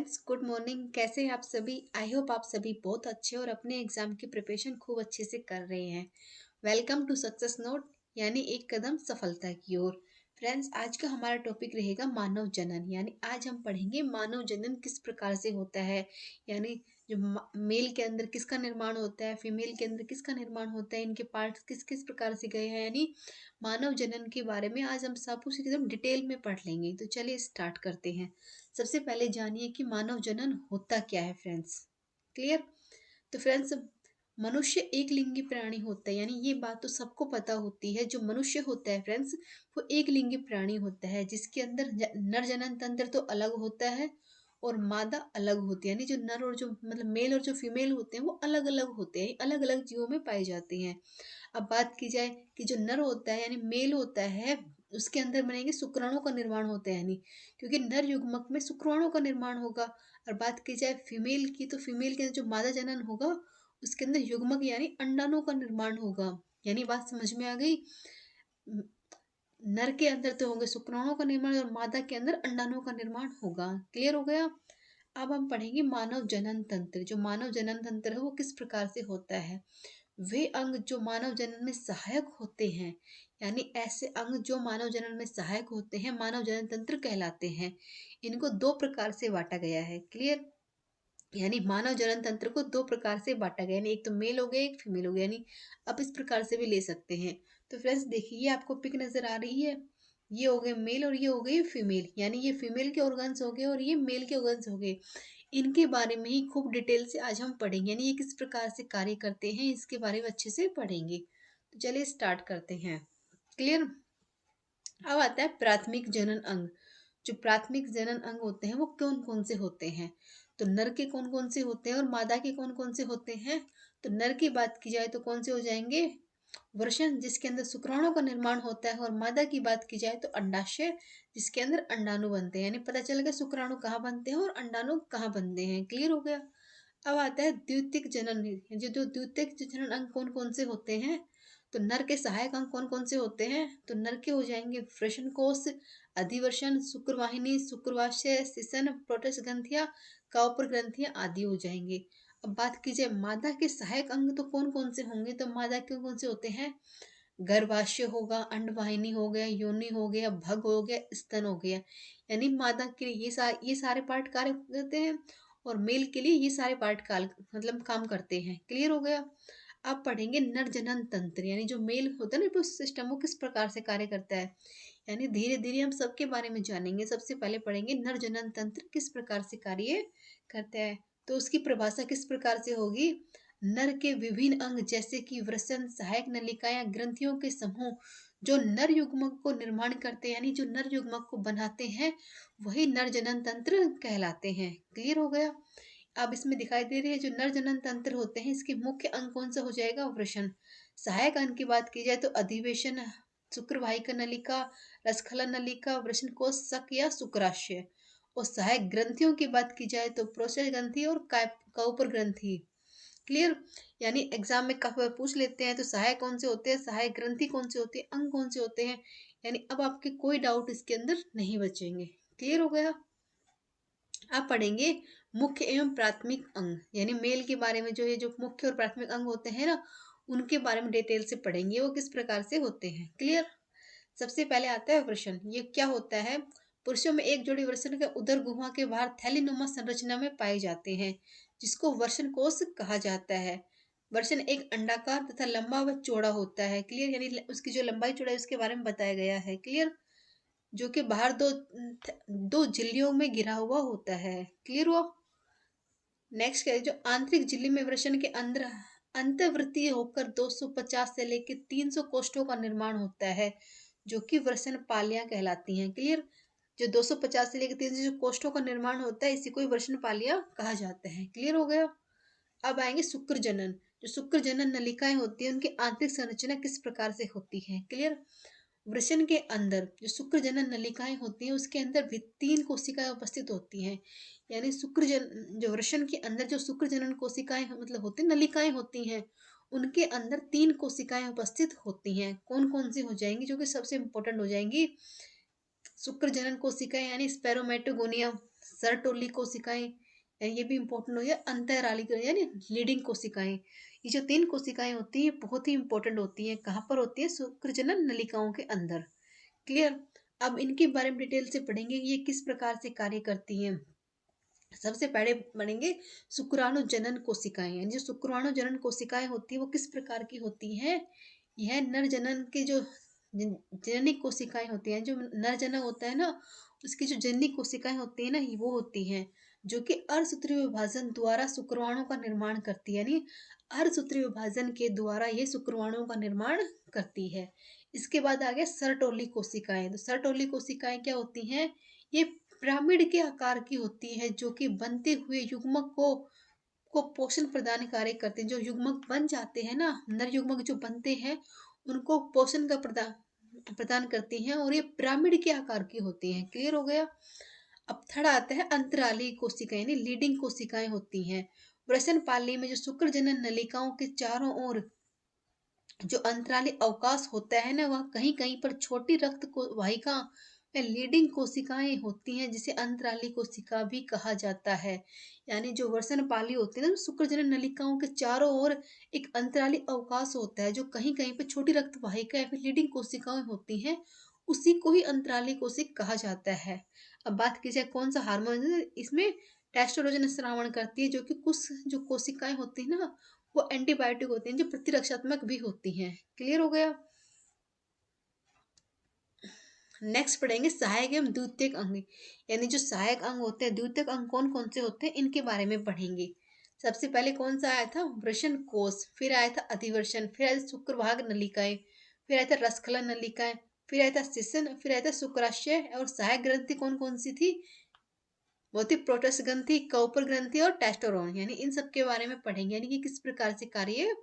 Friends, good morning. कैसे हैं आप सभी? आई होप आप सभी बहुत अच्छे और अपने एग्जाम की प्रिपरेशन खूब अच्छे से कर रहे हैं। वेलकम टू सक्सेस नोट, यानी एक कदम सफलता की ओर। फ्रेंड्स, आज का हमारा टॉपिक रहेगा मानव जनन। यानी आज हम पढ़ेंगे मानव जनन किस प्रकार से होता है। यानी जो मेल के अंदर किसका निर्माण होता है, फीमेल के अंदर किसका निर्माण होता है, इनके पार्ट्स किस किस प्रकार से गए हैं। यानी मानव जनन के बारे में आज हम सब कुछ एकदम डिटेल में पढ़ लेंगे। तो चलिए स्टार्ट करते हैं। सबसे पहले जानिए कि मानव जनन होता क्या है फ्रेंड्स। क्लियर? तो फ्रेंड्स, मनुष्य एक लिंगी प्राणी होता है। यानी ये बात तो सबको पता होती है। जो मनुष्य होता है फ्रेंड्स, वो एक लिंगी प्राणी होता है, जिसके अंदर नर जनन तंत्र तो अलग होता है और मादा अलग होती है। यानी जो नर और जो मतलब मेल और जो फीमेल होते हैं वो अलग अलग होते हैं, अलग अलग जीवों में पाए जाते हैं। अब बात की जाए कि जो नर होता है यानी मेल होता है, उसके अंदर बनेंगे शुक्राणु का निर्माण होता है। यानी क्योंकि नर युग्मक में शुक्राणु का निर्माण होगा। और बात की जाए फीमेल की, तो फीमेल के अंदर जो मादा जनन होगा उसके अंदर युग्मक यानी अंडाणु का निर्माण होगा। यानी बात समझ में आ गई? नर के अंदर तो होंगे शुक्राणु का निर्माण और मादा के अंदर अंडाणु का निर्माण होगा। क्लियर हो गया? अब हम पढ़ेंगे मानव जनन तंत्र। जो मानव जनन तंत्र है वो किस प्रकार से होता है। वे अंग जो मानव जनन में सहायक होते हैं, यानी ऐसे अंग जो मानव जनन में सहायक होते हैं, मानव जनन तंत्र कहलाते हैं। इनको दो प्रकार से बांटा गया है। क्लियर? यानी मानव जनन तंत्र को दो प्रकार से बांटा गया, यानी एक तो मेल हो गया, एक फीमेल हो गया। यानी आप इस प्रकार से भी ले सकते हैं। तो फ्रेंड्स देखिए, ये आपको पिक नजर आ रही है। ये हो गए मेल और ये हो गई फीमेल। यानी ये फीमेल के ऑर्गन्स हो गए और ये मेल के ऑर्गन्स हो गए। इनके बारे में ही खूब डिटेल से आज हम पढ़ेंगे। यानी ये किस प्रकार से कार्य करते हैं इसके बारे में अच्छे से पढ़ेंगे। तो चलिए स्टार्ट करते हैं। क्लियर? अब आता है प्राथमिक जनन अंग। जो प्राथमिक जनन अंग होते हैं वो कौन कौन से होते हैं। तो नर के कौन कौन से होते हैं और मादा के कौन कौन से होते हैं। तो नर की बात की जाए तो कौन से हो जाएंगे? वृषण, जिसके अंदर शुक्राणु का निर्माण होता है। और मादा की बात की जाए तो अंडाशय, जिसके अंदर अंडाणु बनते हैं। यानी पता चल गया शुक्राणु कहाँ बनते हैं और अंडाणु कहाँ बनते हैं। क्लियर हो गया? अब आता है द्वितीयक जनन। जो जो द्वितीयक जनन अंग कौन कौन से होते हैं। तो नर के सहायक अंग कौन कौन से होते हैं। तो नर के हो जाएंगे वृषण कोष, अधिवृषण, शुक्रवाहिनी, शुक्रवाशय, सिसन, प्रोटस ग्रंथियां, काउपर ग्रंथियां आदि हो जाएंगे। अब बात की जाए मादा के सहायक अंग तो कौन कौन से होंगे। तो मादा के कौन से होते हैं? गर्भाशय होगा, अंडवाहिनी हो गया, योनि हो गया, भग हो गया, स्तन हो गया। यानी मादा के लिए ये सारे पार्ट कार्य करते हैं और मेल के लिए ये सारे पार्ट मतलब काम करते हैं। क्लियर हो गया? आप पढ़ेंगे नर जनन तंत्र। यानी जो मेल होता है ना सिस्टम, वो किस प्रकार से कार्य करता है। यानी धीरे धीरे हम सबके बारे में जानेंगे। सबसे पहले पढ़ेंगे नर जनन तंत्र किस प्रकार से कार्य करता है। तो उसकी परिभाषा किस प्रकार से होगी? नर के विभिन्न अंग जैसे कि वृषण, सहायक नलिकाएं, ग्रंथियों के समूह जो नर युग्मक को निर्माण करते हैं, यानी जो नर युग्मक को बनाते हैं, वही नर जनन तंत्र कहलाते हैं। क्लियर हो गया? अब इसमें दिखाई दे रही है जो नर जनन तंत्र होते हैं, इसके मुख्य अंग कौन सा हो जाएगा? वृषण। सहायक अंग की बात की जाए तो अधिवेशन, शुक्रवाहिका नलिका, रसखला नलिका, वृषण कोश, शक या शुक्राशय। और सहायक ग्रंथियों की बात की जाए तो प्रोशय ग्रंथि और काउपर ग्रंथि। क्लियर? यानी एग्जाम में काफी बार पूछ लेते हैं। तो सहायक कौन से होते हैं, सहायक ग्रंथि कौन से होती है, अंग कौन से होते हैं। यानी अब आपके कोई डाउट इसके अंदर नहीं बचेंगे। क्लियर हो गया? आप पढ़ेंगे मुख्य एवं प्राथमिक अंग। यानी मेल के बारे में जो ये जो मुख्य और प्राथमिक अंग होते हैं ना, उनके बारे में डिटेल से पढ़ेंगे वो किस प्रकार से होते हैं। क्लियर? सबसे पहले आता है वृषण। ये क्या होता है? पुरुषों में एक जोड़ी वृषण के उदर गुहा के बाहर थैलीनुमा संरचना में पाए जाते हैं, जिसको वृषण कोष कहा जाता है। वृषण एक अंडाकार तथा लंबा व चौड़ा होता है। क्लियर? यानी उसकी जो लंबाई चौड़ाई उसके बारे में बताया गया है। क्लियर? जो कि बाहर दो झिल्लियों में घिरा हुआ होता है। क्लियर हुआ? नेक्स्ट क्या है? जो आंतरिक झिल्ली में वृषण के अंदर अंतर्वृत्तीय होकर 250 से लेकर 300 कोष्ठों का निर्माण होता है, जो कि वृषण पालियां कहलाती हैं। क्लियर? जो 250 से लेकर 300 कोष्ठों का निर्माण होता है, इसी को ही वृषण पालिया कहा जाता है। क्लियर हो गया? अब आएंगे शुक्र जनन। जो शुक्र जनन नलिकाएं होती है, उनकी आंतरिक संरचना किस प्रकार से होती है। क्लियर? वृषण के अंदर जो शुक्र जनन नलिकाएं होती हैं, उसके अंदर भी 3 कोशिकाएं उपस्थित होती हैं। यानी जो वृषण के अंदर जो शुक्र जनन कोशिकाएं मतलब होती हैं, नलिकाएं होती हैं, उनके अंदर 3 कोशिकाएं उपस्थित होती हैं। कौन कौन सी हो जाएंगी, जो कि सबसे इंपॉर्टेंट हो जाएंगी? शुक्र जनन कोशिकाएं यानी स्पेरोमेटोगोनिया, सरटोली कोशिकाएं, ये भी इंपॉर्टेंट हो गया। अंतराली यानी लीडिंग कोशिकाएं, ये जो 3 कोशिकाएं होती है बहुत ही इंपॉर्टेंट होती है। कहाँ पर होती है? शुक्र जनन नलिकाओं के अंदर। क्लियर। अब इनके बारे में डिटेल से पढ़ेंगे, ये किस प्रकार से कार्य करती हैं। सबसे पहले पढ़ेंगे शुक्राणु जनन कोशिकाएं, यानी जो शुक्राणु जनन कोशिकाएं होती है वो किस प्रकार की होती हैं। यह नर जनन के जो जननिक कोशिकाएं होती हैं, जो नर जनन होता है ना, उसकी जो जननिक कोशिकाएं होती है ना, वो होती हैं जो कि अर्धसूत्रीय विभाजन द्वारा शुक्राणु का निर्माण करती है, यानी अर्धसूत्रीय विभाजन के द्वारा ये शुक्राणुओं का निर्माण करती है। इसके बाद आ गया सरटोली कोशिकाएं। तो सरटोली कोशिकाएं क्या होती हैं? ये पिरामिड के आकार की होती है, जो कि बनते हुए युग्मक को पोषण प्रदान कार्य करते हैं। जो युग्मक बन जाते हैं ना, नर युग्मक जो बनते हैं, उनको पोषण का प्रदान प्रदान करती हैं, और ये पिरामिड के आकार की होती हैं। क्लियर हो गया। अब थर्ड आता है अंतराली कोशिकाएं, यानी लीडिंग कोशिकाएं होती हैं। वृषण पाली में जो शुक्र जनन नलिकाओं के चारों ओर जो अंतराली अवकाश होता है ना, वह कहीं कहीं पर छोटी रक्त को वाहिका में लीडिंग कोशिकाएं होती हैं, जिसे अंतराली कोशिका भी कहा जाता है। यानी जो वर्षण पाली होती है ना, शुक्रजनन नलिकाओं के चारों ओर एक अंतराली अवकाश होता है, जो कहीं कहीं पर छोटी रक्त वाहिका या फिर लीडिंग कोशिकाएं होती हैं, उसी को ही अंतराली कोशिका कहा जाता है। अब बात की जाए कौन सा हार्मोन इसमें, टेस्टोस्टेरोन श्रावण करती है, जो कि कुछ जो कोशिकाएं होती है ना, वो एंटीबायोटिक होती हैं, जो प्रतिरक्षात्मक भी होती हैं। क्लियर हो गया। नेक्स्ट पढ़ेंगे सहायक एवं द्वितीयक अंग, यानी जो सहायक अंग होते हैं, द्वितीयक अंग कौन कौन से होते हैं, इनके बारे में पढ़ेंगे। सबसे पहले कौन सा आया था? वृषण कोष, फिर आया था अधिवर्षण, फिर आया था शुक्रभाग नलिकाएं, फिर आया था रसखलन नलिकाएं, फिर आया था शिशन, फिर आया था शुक्राशय, और सहायक ग्रंथि कौन कौन सी थी? वो थी प्रोटस ग्रंथि, कॉपर ग्रंथि और टेस्टोरोन। यानी इन सब के बारे में पढ़ेंगे, यानी कि किस प्रकार से कार्य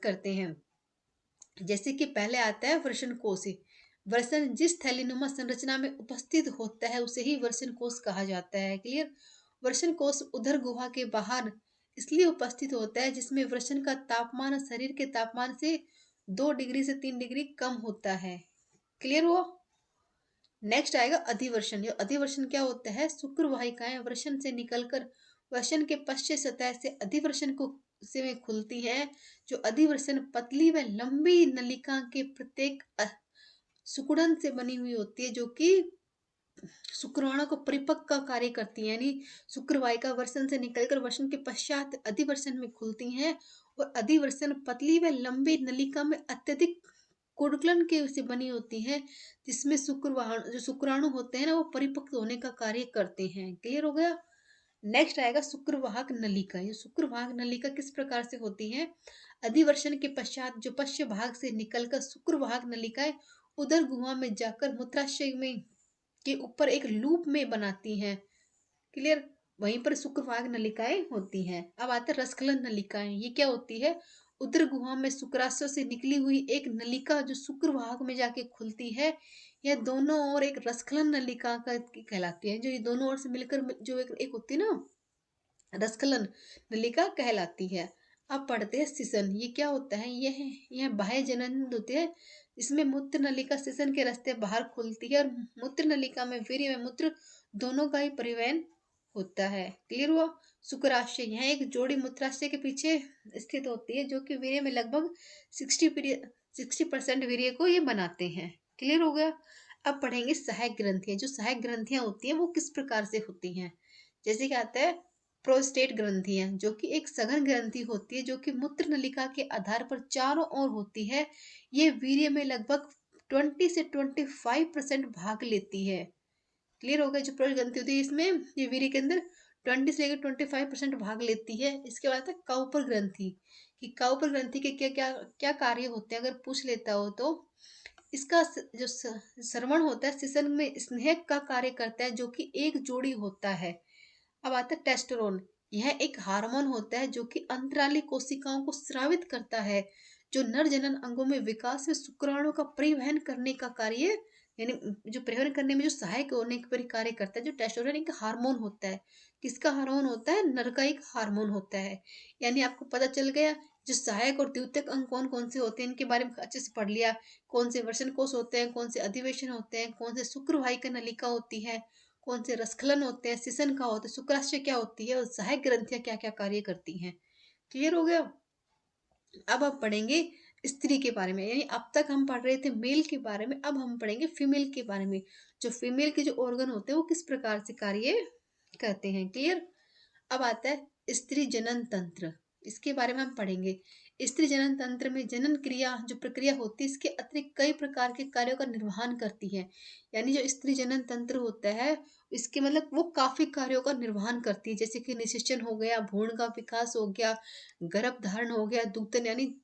करते हैं। जैसे कि पहले आता है वृषण कोश। वृषण जिस थैलीनुमा संरचना में उपस्थित होता है, उसे ही वृषण कोश कहा जाता है। क्लियर। वृषण कोश उदर गुहा के बाहर इसलिए उपस्थित होता है, जिसमें वृषण का तापमान शरीर के तापमान से 2 डिग्री से 3 डिग्री कम होता है। क्लियर हुआ। नेक्स्ट आएगा अधिवर्षण। जो अधिवर्षण क्या होता है? शुक्र वाहिकाएं वृषण से निकलकर वृषण के पश्चिम सतह से अधिवर्षण को से में खुलती है। जो अधिवर्षण पतली व लंबी नलिका के प्रत्येक सुकुड़न से बनी हुई होती है, जो कि शुक्राणु को परिपक्व का कार्य करती है। यानी शुक्र वाहिका वर्षण से निकलकर वर्षण के पश्चात अधिवर्षण में खुलती हैं, और अधिवर्षण पतली व लंबी नलिका में अत्यधिक कोडक्लन के से बनी होती है, जिसमें जो शुक्राणु होते हैं ना, वो परिपक्व होने का कार्य करते हैं। क्लियर हो गया। नेक्स्ट आएगा शुक्रवाहक नलिका। ये शुक्रवाहक नलिका किस प्रकार से होती है? अधिवर्षण के पश्चात जो पश्चिम भाग से निकलकर शुक्रवाहक नलिकाएं उदर गुहा में जाकर मूत्राशय में के ऊपर एक लूप में बनाती हैं। क्लियर। वहीं पर शुक्रवाहक नलिकाएं होती हैं। अब आता है रसखलन नलिकाएं। ये क्या होती है? उदर गुहा में शुक्राशय से निकली हुई एक नलिका जो शुक्रवाहक में जाके खुलती है, यह दोनों ओर एक रसखलन नलिका का कहलाती है। जो ये दोनों ओर से मिलकर जो एक होती है ना, रसखलन नलिका कहलाती है। अब पढ़ते हैं शिशन। ये क्या होता है? यह बाह्य जनन होती है, इसमें मूत्र नलिका शिशन के रास्ते बाहर खुलती है, और मूत्र नलिका में वीर्य व मूत्र दोनों का ही परिवहन होता है। क्लियर हुआ। शुक्राशय, यह एक जोड़ी मूत्राशय के पीछे स्थित होती है, जो कि वीर्य में लगभग 60% वीर्य को ये बनाते हैं। क्लियर हो गया। अब पढ़ेंगे सहायक ग्रंथियां। जो सहायक ग्रंथियां होती हैं वो किस प्रकार से होती हैं। जैसे कि आता है प्रोस्टेट ग्रंथियां, जो कि एक सघन ग्रंथि होती है, जो कि मूत्र नलिका के आधार पर चारों ओर होती है। ये वीर्य में लगभग 20 से 25% भाग लेती है। क्लियर हो गया। जो प्रोस्टेट ग्रंथि होती है, इसमें ये वीर्य के अंदर 20 से लेकर 25% भाग लेती है। इसके बाद आता है काउपर ग्रंथि। कि काउपर ग्रंथि के क्या क्या क्या कार्य होते हैं, अगर पूछ लेता हो तो इसका जो श्रवण होता है, शिशन में स्नेह का कार्य करता है, जो कि एक जोड़ी होता है। अब आता है टेस्टोरोन। यह एक हार्मोन होता है, जो कि अंतराली कोशिकाओं को स्रावित करता है, जो नर जनन अंगों में विकास में शुक्राणु का परिवहन करने का कार्य, यानी जो परिवहन करने में जो सहायक होने का कार्य करता है। जो टेस्टोरोन एक हार्मोन होता है। किसका हार्मोन होता है? नर का एक हार्मोन होता है। यानी आपको पता चल गया जो सहायक और द्वितीयक अंग कौन कौन से होते हैं, इनके बारे में अच्छे से पढ़ लिया। कौन से वृषण कोष होते हैं, कौन से अधिवेशन होते हैं, कौन से शुक्रवाहिका नलिका होती है, कौन से रसखलन होते हैं, सिसन का होता है, शुक्राशय क्या होती है और सहायक ग्रंथियां क्या क्या कार्य करती हैं। क्लियर हो गया। अब हम पढ़ेंगे स्त्री के बारे में, यानी अब तक हम पढ़ रहे थे मेल के बारे में, अब हम पढ़ेंगे फीमेल के बारे में। जो फीमेल के जो ऑर्गन होते हैं वो किस प्रकार से कार्य करते हैं। क्लियर। अब आता है स्त्री जनन तंत्र, इसके बारे में हम पढ़ेंगे। स्त्री जनन तंत्र में जनन क्रिया जो प्रक्रिया होती है इसके अतिरिक्त कई प्रकार के कार्यों का निर्वहन करती है। यानी जो स्त्री जनन तंत्र होता है इसके मतलब वो काफी कार्यों का निर्वहन करती है, जैसे कि निषेचन हो गया, भ्रूण का विकास हो गया, गर्भ धारण हो गया, दुग्धन, यानी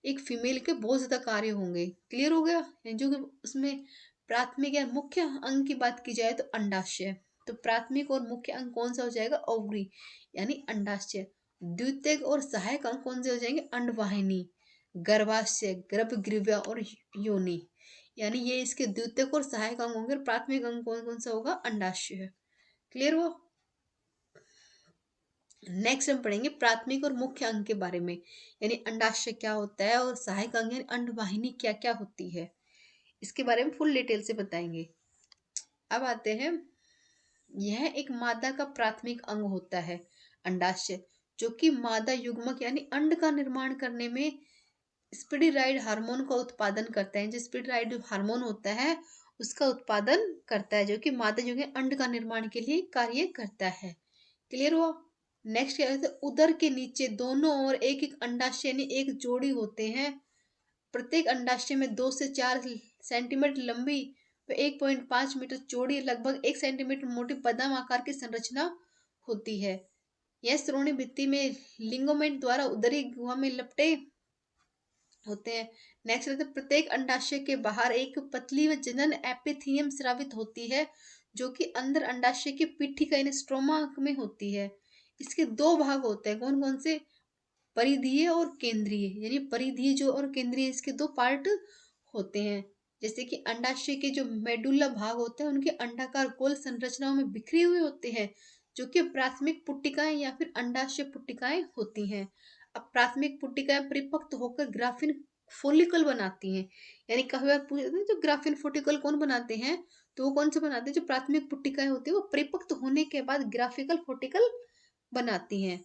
एक फीमेल के बहुत ज्यादा कार्य होंगे। क्लियर हो गया। जो कि उसमें प्राथमिक या मुख्य अंग की बात की जाए तो अंडाशय, तो प्राथमिक और मुख्य अंग कौन सा हो जाएगा, ओवरी यानी अंडाशय। द्वितीयक और सहायक अंग कौन से हो जाएंगे, अंडवाहिनी, गर्भाशय, गर्भगृह और योनि, यानी ये इसके द्वितीयक और सहायक अंग होंगे। प्राथमिक अंग कौन कौन सा होगा, अंडाशय। क्लियर हो। नेक्स्ट हम पढ़ेंगे प्राथमिक और मुख्य अंग के बारे में, यानी अंडाशय क्या होता है और सहायक अंग यानी अंडवाहिनी क्या क्या होती है, इसके बारे में फुल डिटेल से बताएंगे। अब आते हैं, यह एक मादा का प्राथमिक अंग होता है अंडाशय, जो कि मादा युग्मक यानी अंड का निर्माण करने में स्पिडिराइड हार्मोन का उत्पादन करता है। जो स्पिडिराइड हार्मोन होता है उसका उत्पादन करता है, जो कि मादा जो है अंड का निर्माण के लिए कार्य करता है। क्लियर हुआ। नेक्स्ट क्या है, उदर के नीचे दोनों ओर एक एक अंडाशय यानी एक जोड़ी होते हैं। प्रत्येक अंडाशय में 2 से 4 सेंटीमीटर लंबी व 1.5 मीटर चौड़ी लगभग 1 सेंटीमीटर मोटी बादाम आकार की संरचना होती है। यह श्रोणि भित्ति में लिंगोमेंट द्वारा उदरी गुहा में लपटे होते हैं। नेक्स्ट रहता है, प्रत्येक अंडाशय के बाहर एक पतली व जनन एपिथीलियम स्रावित होती है, जो कि अंदर अंडाशय की पिट्ठी यानी स्ट्रोमा में होती है। इसके दो भाग होते हैं, कौन कौन से, परिधीय और केंद्रीय, यानी परिधीय जो और केंद्रीय इसके दो पार्ट होते हैं। जैसे कि अंडाशय के जो मेडुला भाग होते हैं उनके अंडाकार गोल संरचनाओं में बिखरे हुए होते हैं, जो कि प्राथमिक पुट्टिकाएं या फिर अंडाशय पुट्टिकाएं होती हैं। अब प्राथमिक पुट्टिकाएं परिपक्व होकर ग्राफिन फोलिकल बनाती हैं, यानी कई बार पूछते हैं जो ग्राफिन फोलिकल कौन बनाते हैं, तो वो कौन से बनाते हैं, जो प्राथमिक पुट्टिकाएं होती है वो परिपक्व होने के बाद ग्राफिकल फोलिकल बनाती हैं।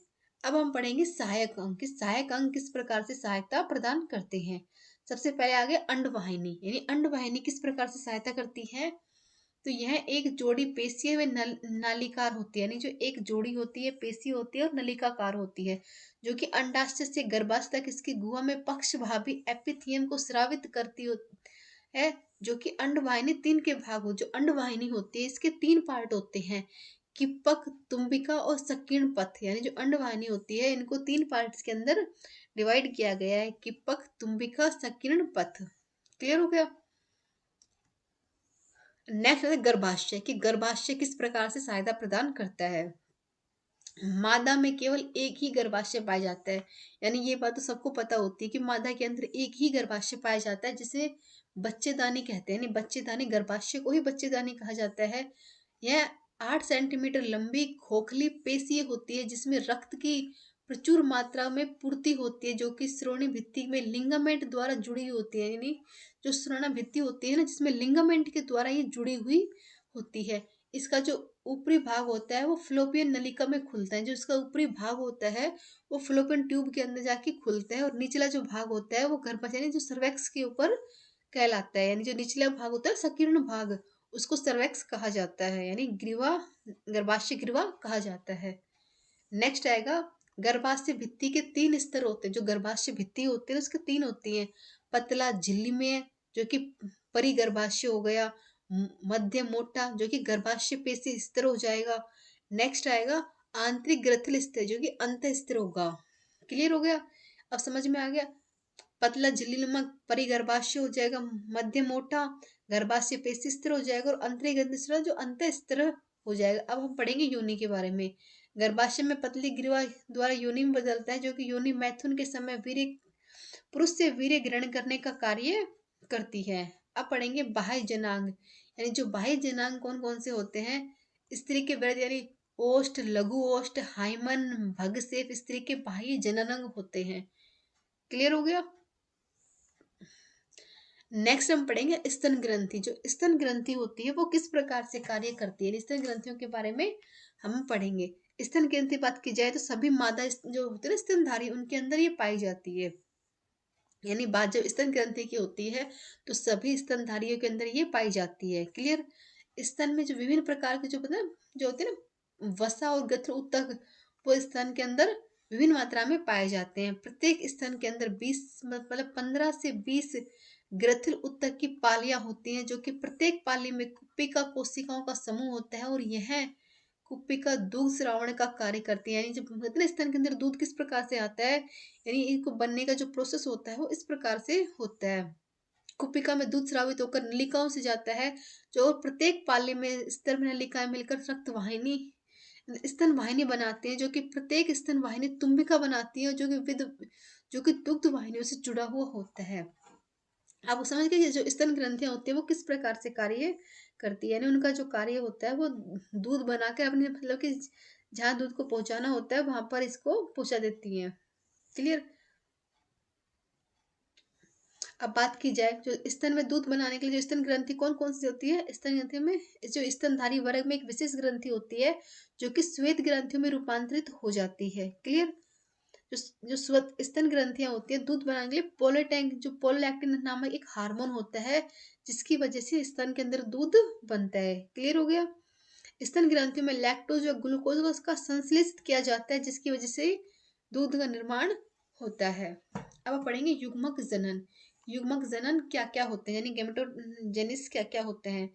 अब हम पढ़ेंगे सहायक अंग, कि सहायक अंग किस प्रकार से सहायता प्रदान करते हैं। सबसे पहले आगे अंडवाहिनी, यानी अंडवाहिनी किस प्रकार से सहायता करती है, तो यह एक जोड़ी पेशीय व नालिकार होती है, यानी जो एक जोड़ी होती है पेशी होती है और नलिकाकार होती है, जो कि अंडाशय से गर्भाशय तक इसकी गुहा में पक्षभावी एपिथीलियम को स्रावित करती है। जो कि अंडवाहिनी 3 के भाग हो, जो अंडवाहिनी होती है इसके 3 पार्ट होते हैं, किपक, तुम्बिका और संकीर्ण पथ, यानी जो अंडवाहिनी होती है इनको 3 पार्ट्स के अंदर डिवाइड किया गया है, किपक, तुम्बिका, संकीर्ण पथ। क्लियर हो गया। नेक्स्ट है गर्भाशय, कि गर्भाशय किस प्रकार से सहायता प्रदान करता है। मादा में केवल एक ही गर्भाशय पाया जाता है, यानी ये बात तो सबको पता होती है कि मादा के अंदर एक ही गर्भाशय पाया जाता है, जिसे बच्चेदानी कहते हैं, यानी बच्चेदानी गर्भाशय को ही बच्चेदानी कहा जाता है। यह 8 सेंटीमीटर लंबी खोखली पेशी होती है जिसमें रक्त की प्रचुर मात्रा में पूर्ति होती है, जो कि श्रोणि भित्ति में लिंगामेंट द्वारा जुड़ी होती है, यानी जो श्रोणा भित्ति होती है ना जिसमें लिंगामेंट के द्वारा ये जुड़ी हुई होती है। इसका जो ऊपरी भाग होता है वो फ्लोपियन नलिका में खुलता है, जो इसका ऊपरी भाग होता है वो फ्लोपियन ट्यूब के अंदर जाके खुलता है, और निचला जो भाग होता है वो गर्भाशय यानी जो सर्वेक्स के ऊपर कहलाता है, यानी जो निचला भाग होता है संकीर्ण भाग उसको सर्वेक्स कहा जाता है, यानी ग्रीवा, गर्भाशय ग्रीवा कहा जाता है। नेक्स्ट आएगा, गर्भाशय भित्ति के 3 स्तर होते हैं, जो गर्भाशय भित्ति होते हैं उसके 3 होती हैं, पतला झिल्ली में जो कि परिगर्भाशय हो गया, मध्य मोटा जो कि गर्भाशय पेशी स्तर हो जाएगा, नेक्स्ट आएगा आंतरिक ग्रथिल स्तर जो कि अंत स्तर होगा। क्लियर हो गया। अब समझ में आ गया। पतला झिल्ली में परिगर्भाशय हो जाएगा, मध्य मोटा गर्भाशय पेशी स्तर हो जाएगा, और आंतरिक ग्रंथि स्तर जो अंत स्तर हो जाएगा। अब हम पढ़ेंगे योनि के बारे में। गर्भाशय में पतली ग्रीवा द्वारा योनि में बदलता है, जो कि योनि मैथुन के समय वीर्य पुरुष से वीर्य ग्रहण करने का कार्य करती है। अब पढ़ेंगे बाह्य जनांग, यानी जो बाह्य जनांग कौन कौन से होते हैं, स्त्री के वृद्ध यानी ओष्ठ, लघु ओष्ठ, हाइमन, भगसेप स्त्री के बाह्य जननांग होते हैं। क्लियर हो गया। नेक्स्ट हम पढ़ेंगे स्तन ग्रंथि। जो स्तन ग्रंथि होती है वो किस प्रकार से कार्य करती है, स्तन ग्रंथियों के बारे में हम पढ़ेंगे। स्तन ग्रंथि बात की जाए तो सभी मादा जो होते हैं ना स्तनधारी, उनके अंदर ये पाई जाती है। यानी बात जब स्तन ग्रंथि की होती है तो सभी स्तनधारियों के अंदर ये पाई जाती है। क्लियर। स्तन में जो विभिन्न प्रकार के जो पता है जो होते हैं ना वसा और गत्र ऊतक, वो स्तन के अंदर विभिन्न मात्रा में पाए जाते हैं। प्रत्येक स्तन के अंदर 20 मतलब 15 से 20 ग्रथिल ऊतक की पालियां होती हैं, जो कि प्रत्येक पाली में कुप्पिका कोशिकाओं का समूह होता है, और यह कुप्पिका दूध श्रावण का कार्य करती है। यानी जब कहते हैं ना स्तन के अंदर दूध किस प्रकार से आता है, यानी इनको बनने का जो प्रोसेस होता है वो इस प्रकार से होता है। कुपिका में दूध स्रावित होकर नलिकाओं से जाता है, जो प्रत्येक पाली में स्तन नलिकाएं मिलकर रक्त वाहिनी स्तन वाहिनी बनाते हैं, जो कि प्रत्येक स्तन वाहिनी तुम्बिका बनाती है, जो कि दुग्ध वाहिनियों से जुड़ा हुआ होता है। आप समझ गए, ये जो स्तन ग्रंथियां होती है वो किस प्रकार से कार्य करती है। यानी उनका जो कार्य होता है वो दूध बना के अपने मतलब कि जहाँ दूध को पहुंचाना होता है वहां पर इसको पहुंचा देती है। क्लियर। अब बात की जाए जो स्तन में दूध बनाने के लिए जो स्तन ग्रंथि कौन कौन सी होती है, स्तन ग्रंथि में जो स्तनधारी वर्ग में एक विशेष ग्रंथि होती है जो कि श्वेत ग्रंथियों में रूपांतरित हो जाती है। क्लियर। जो श्वेत स्तन ग्रंथियां होती है दूध बनाने के लिए पोलेटैंक जो पोलोलैक्टिन नामक एक हार्मोन होता है, जिसकी वजह से स्तन के अंदर दूध बनता है। क्लियर हो गया। स्तन ग्रंथियों में लैक्टोज या ग्लूकोज का संश्लेषित किया जाता है, जिसकी वजह से दूध का निर्माण होता है। अब आप पढ़ेंगे युग्मक जनन। युग्मक जनन क्या क्या होते हैं, यानी गेमेटोजेनिस क्या क्या होते हैं।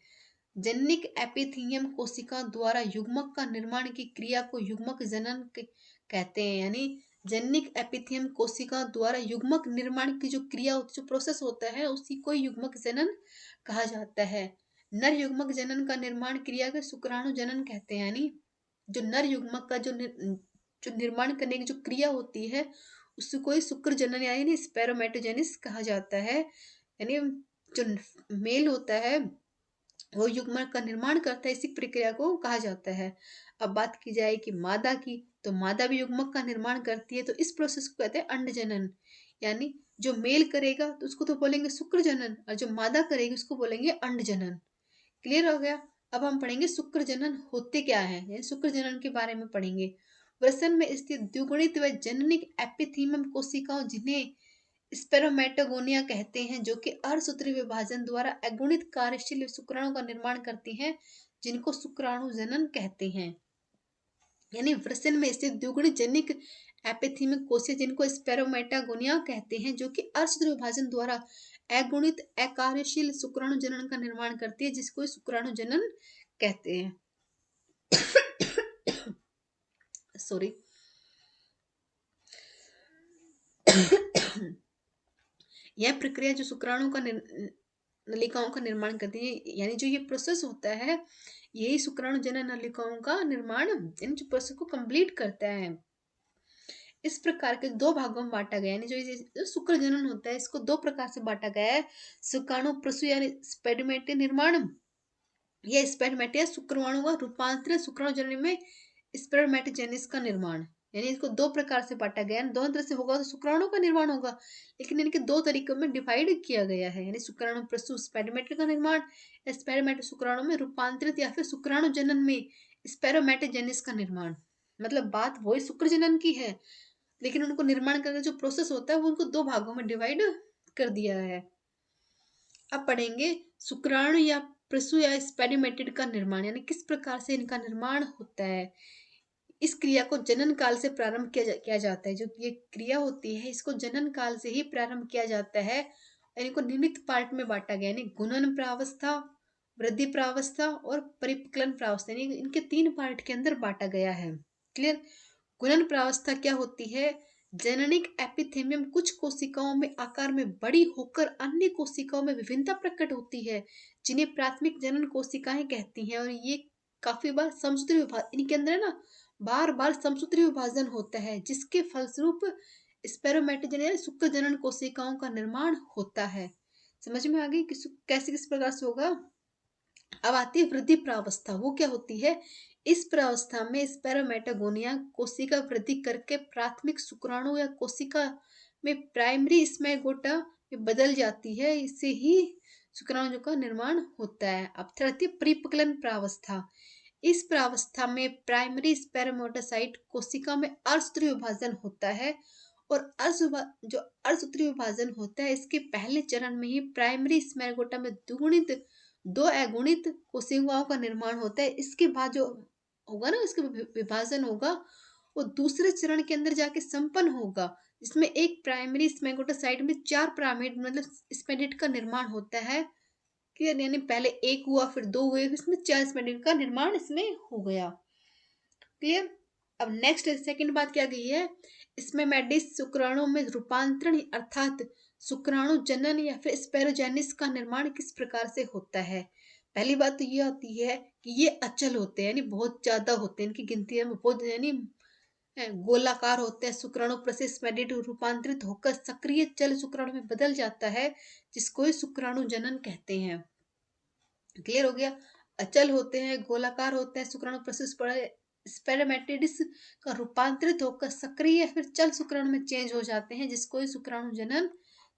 जननिक एपिथीलियम कोशिका द्वारा युग्मक का निर्माण की क्रिया को युग्मक जनन कहते हैं। यानी जननिक एपिथीलियम कोशिका द्वारा युग्मक निर्माण की जो क्रिया जो प्रोसेस होता है उसी को युग्मक जनन कहा जाता है। नर युग्मक जनन का निर्माण क्रिया को शुक्राणु जनन कहते हैं। यानी जो नर युग्मक का जो निर्माण करने की जो क्रिया होती है उसको ही शुक्र जनन यानी स्पेरोमेटोजेनिस कहा जाता है। यानी जो मेल होता है वो युग्मक का निर्माण करता है, इसी प्रक्रिया को कहा जाता है। अब बात की जाए कि मादा की, तो मादा भी युग्मक का निर्माण करती है, तो इस प्रोसेस को कहते हैं अंड जनन। यानी जो मेल करेगा तो उसको तो बोलेंगे शुक्र जनन, और जो मादा करेगी उसको बोलेंगे अंड जनन। क्लियर हो गया। अब हम पढ़ेंगे शुक्र जनन होते क्या है, यानी शुक्र जनन के बारे में पढ़ेंगे। वृषण में स्थित द्विगुणित व जननिक एपिथीलियम कोशिकाओं जिन्हें स्पेरोमेटोगोनिया कहते हैं, जो कि अर्धसूत्रीय विभाजन द्वारा अगुणित कार्यशील शुक्राणु का निर्माण करती हैं, जिनको शुक्राणु जनन कहते हैं। यानी वृषण में स्थित द्विगुणित जनिक एपिथीलियम कोशिका जिनको स्पेरोमेटागोनिया कहते हैं, जो कि अर्धसूत्रीय विभाजन द्वारा अगुणित अकार्यशील शुक्राणु जनन का निर्माण करती है, जिसको शुक्राणु जनन कहते हैं। सॉरी। यह प्रक्रिया जो शुक्राणु का नलिकाओं का निर्माण करती है, यानी जो ये प्रोसेस होता है यही शुक्राणु जनन नलिकाओं का निर्माण इन प्रोसेस को कंप्लीट करता है। इस प्रकार के दो भागों में बांटा गया, यानी जो शुक्र जनन होता है इसको दो प्रकार से बांटा गया है। शुक्राणु प्रसु यानी स्पेडमेटिया निर्माण, यह स्पेडमेटिया शुक्राणु का रूपांतरित शुक्राणु जनन में स्पेरोमेटोजेनिस का निर्माण। यानी इसको दो प्रकार से बांटा गया है, दोनों तरह से होगा तो शुक्राणु का निर्माण होगा, लेकिन इनके दो तरीकों में डिवाइड किया गया है। यानी शुक्राणु प्रसूत स्पेरोमेटिक का निर्माण, स्पेरोमेटो शुक्राणु में रूपांतरित या फिर शुक्राणु जनन में स्पेरोमेटोजेनिस का निर्माण। मतलब बात वही शुक्र जनन की है, लेकिन उनको निर्माण करने जो प्रोसेस होता है वो उनको दो भागों में डिवाइड कर दिया है। अब पढ़ेंगे शुक्राणु या प्रसु या स्पेरोमेटिड का निर्माण, यानी किस प्रकार से इनका निर्माण होता है। इस क्रिया को जनन काल से प्रारंभ किया जाता है। जो ये क्रिया होती है इसको जनन काल से ही प्रारंभ किया जाता है। इनको निम्नलिखित पार्ट में बांटा गया, यानी गुणन प्रावस्था, वृद्धि प्रावस्था और परिपक्लन प्रावस्था, यानी इनके तीन पार्ट के अंदर बांटा गया है। क्लियर। गुणन प्रावस्था क्या होती है, जननिक एपिथेलियम कुछ कोशिकाओं में आकार में बड़ी होकर अन्य कोशिकाओं में विभिन्नता प्रकट होती है, जिन्हें प्राथमिक जनन कोशिकाएं कहती हैं। और ये काफी बार समसूत्री विभाजन इनके अंदर है ना, बार बार समसूत्री विभाजन होता है, जिसके फलस्वरूप स्पेरोमेटोजन यानी शुक्र जनन कोशिकाओं का निर्माण होता है। समझ में आ गई कि कैसे किस प्रकार से होगा। अब आती है वृद्धि प्रावस्था, वो क्या होती है, इस प्रावस्था में स्पेरोमेटागोनिया कोशिका वृद्धि करके प्राथमिक शुक्राणु या कोशिका में प्राइमरी स्मेगोटा ये बदल जाती है, इससे ही शुक्राणु का निर्माण होता है। अब तृतीय परिपक्वन प्रावस्था। इस प्रावस्था में प्राइमरी स्पेरोमेटोसाइट कोशिका में अर्धसूत्री विभाजन होता है और जो अर्धसूत्री विभाजन होता है इसके पहले चरण में ही प्राइमरी स्मेरगोटा में दुगुणित दो अगुणित कोशिकाओं का निर्माण होता है। इसके बाद जो होगा ना, इसका विभाजन होगा, वो दूसरे चरण के अंदर जाके संपन्न होगा, जिसमें एक प्राइमरी स्मेगोटासाइट में 4 प्राइमेट मतलब स्पेडिड का निर्माण होता है। क्लियर, यानी पहले एक हुआ, फिर 2 हुए, इसमें 4 स्पेडिड का निर्माण इसमें हो गया। क्लियर। अब नेक्स्ट सेकंड बात क्या गई है, इसमें मेडिस शुक्राणु में रूपांतरण अर्थात शुक्राणु जनन या फिर स्पेरोजेनिस का निर्माण किस प्रकार से होता है। पहली बात तो ये आती है कि ये अचल होते हैं, यानी बहुत ज्यादा होते हैं, इनकी गिनती में बहुत, यानी गोलाकार होते हैं। शुक्राणु प्रोसेस्मेटिड रूपांतरित होकर सक्रिय चल शुक्राणु में बदल जाता है, जिसको शुक्राणु जनन कहते हैं। क्लियर हो गया। अचल होते हैं, गोलाकार होते हैं, शुक्राणु प्रोसेस स्पेरोमेटिडिस का रूपांतरित होकर सक्रिय फिर चल शुक्राणु में चेंज हो जाते हैं, जिसको शुक्राणु जनन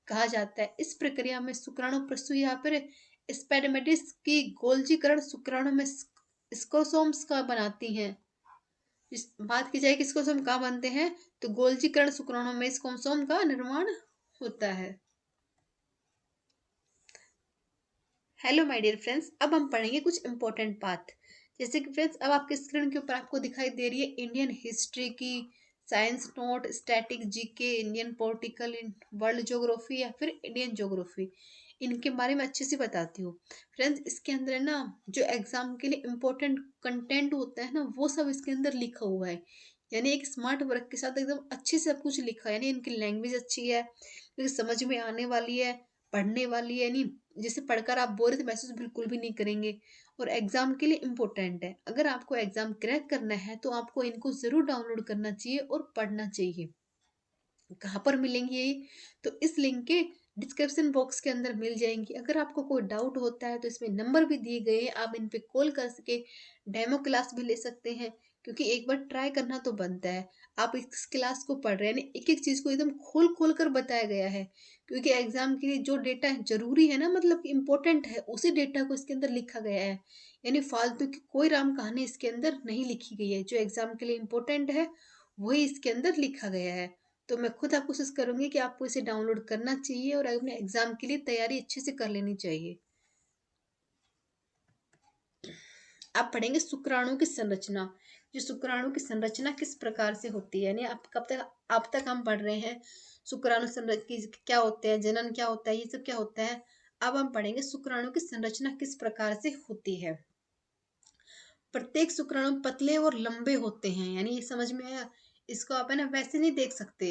कहा जाता है। इस प्रक्रिया में शुक्राणु प्रसु या फिर स्पेरोमेटिस की गोलजीकरण शुक्राणु में स्कोसोम्स का बनाती हैं। इस बात की जाए कि स्कोसोम कहाँ बनते हैं, तो गोलजीकरण शुक्राणु में स्कोसोम का निर्माण होता है। हेलो माय डियर फ्रेंड्स, अब हम पढ़ेंगे कुछ इंपॉर्टेंट बात। जैसे कि फ्रेंड्स, अब आपके स्क्रीन के ऊपर आपको दिखाई दे रही है इंडियन हिस्ट्री की science note, static GK, Indian political, world geography या फिर इंडियन ज्योग्राफी, इनके बारे में अच्छे से बताती हूँ। फ्रेंड्स, इसके अंदर ना जो एग्जाम के लिए इम्पोर्टेंट कंटेंट होता है ना, वो सब इसके अंदर लिखा हुआ है, यानी एक स्मार्ट वर्क के साथ एकदम अच्छे से सब कुछ लिखा है। यानी इनकी लैंग्वेज अच्छी है, समझ में आने वाली है, पढ़ने वाली है, यानी जिसे पढ़कर आप बोरियत महसूस बिल्कुल भी नहीं करेंगे, और एग्जाम के लिए इम्पोर्टेंट है। अगर आपको एग्जाम क्रैक करना है तो आपको इनको जरूर डाउनलोड करना चाहिए और पढ़ना चाहिए। कहाँ पर मिलेंगी ये, तो इस लिंक के डिस्क्रिप्शन बॉक्स के अंदर मिल जाएंगी। अगर आपको कोई डाउट होता है तो इसमें नंबर भी दिए गए हैं, आप इन पे कॉल कर सके डेमो क्लास भी ले सकते हैं, क्योंकि एक बार ट्राई करना तो बनता है। आप इस क्लास को पढ़ रहे हैं, एक एक चीज को एकदम खोल खोल कर बताया गया है, क्योंकि एग्जाम के लिए जो डेटा जरूरी है ना, मतलब इम्पोर्टेंट है, उसी डेटा को इसके अंदर लिखा गया है। यानी फालतू की कोई राम कहानी इसके अंदर नहीं लिखी गई है, जो एग्जाम के लिए इम्पोर्टेंट है वही इसके अंदर लिखा गया है। तो मैं खुद आप कोशिश करूंगी कि आपको इसे डाउनलोड करना चाहिए और अपने एग्जाम के लिए तैयारी अच्छे से कर लेनी चाहिए। आप पढ़ेंगे शुक्राणु की संरचना। जो शुक्राणु की संरचना किस प्रकार से होती है, यानी आप कब तक आप तक हम पढ़ रहे हैं शुक्राणु संरचना क्या होते हैं, जनन क्या होता है, ये सब क्या होता है। अब हम पढ़ेंगे शुक्राणु की संरचना किस प्रकार से होती है। प्रत्येक शुक्राणु पतले और लंबे होते हैं, यानी ये समझ में आया। इसको आप है ना वैसे नहीं देख सकते,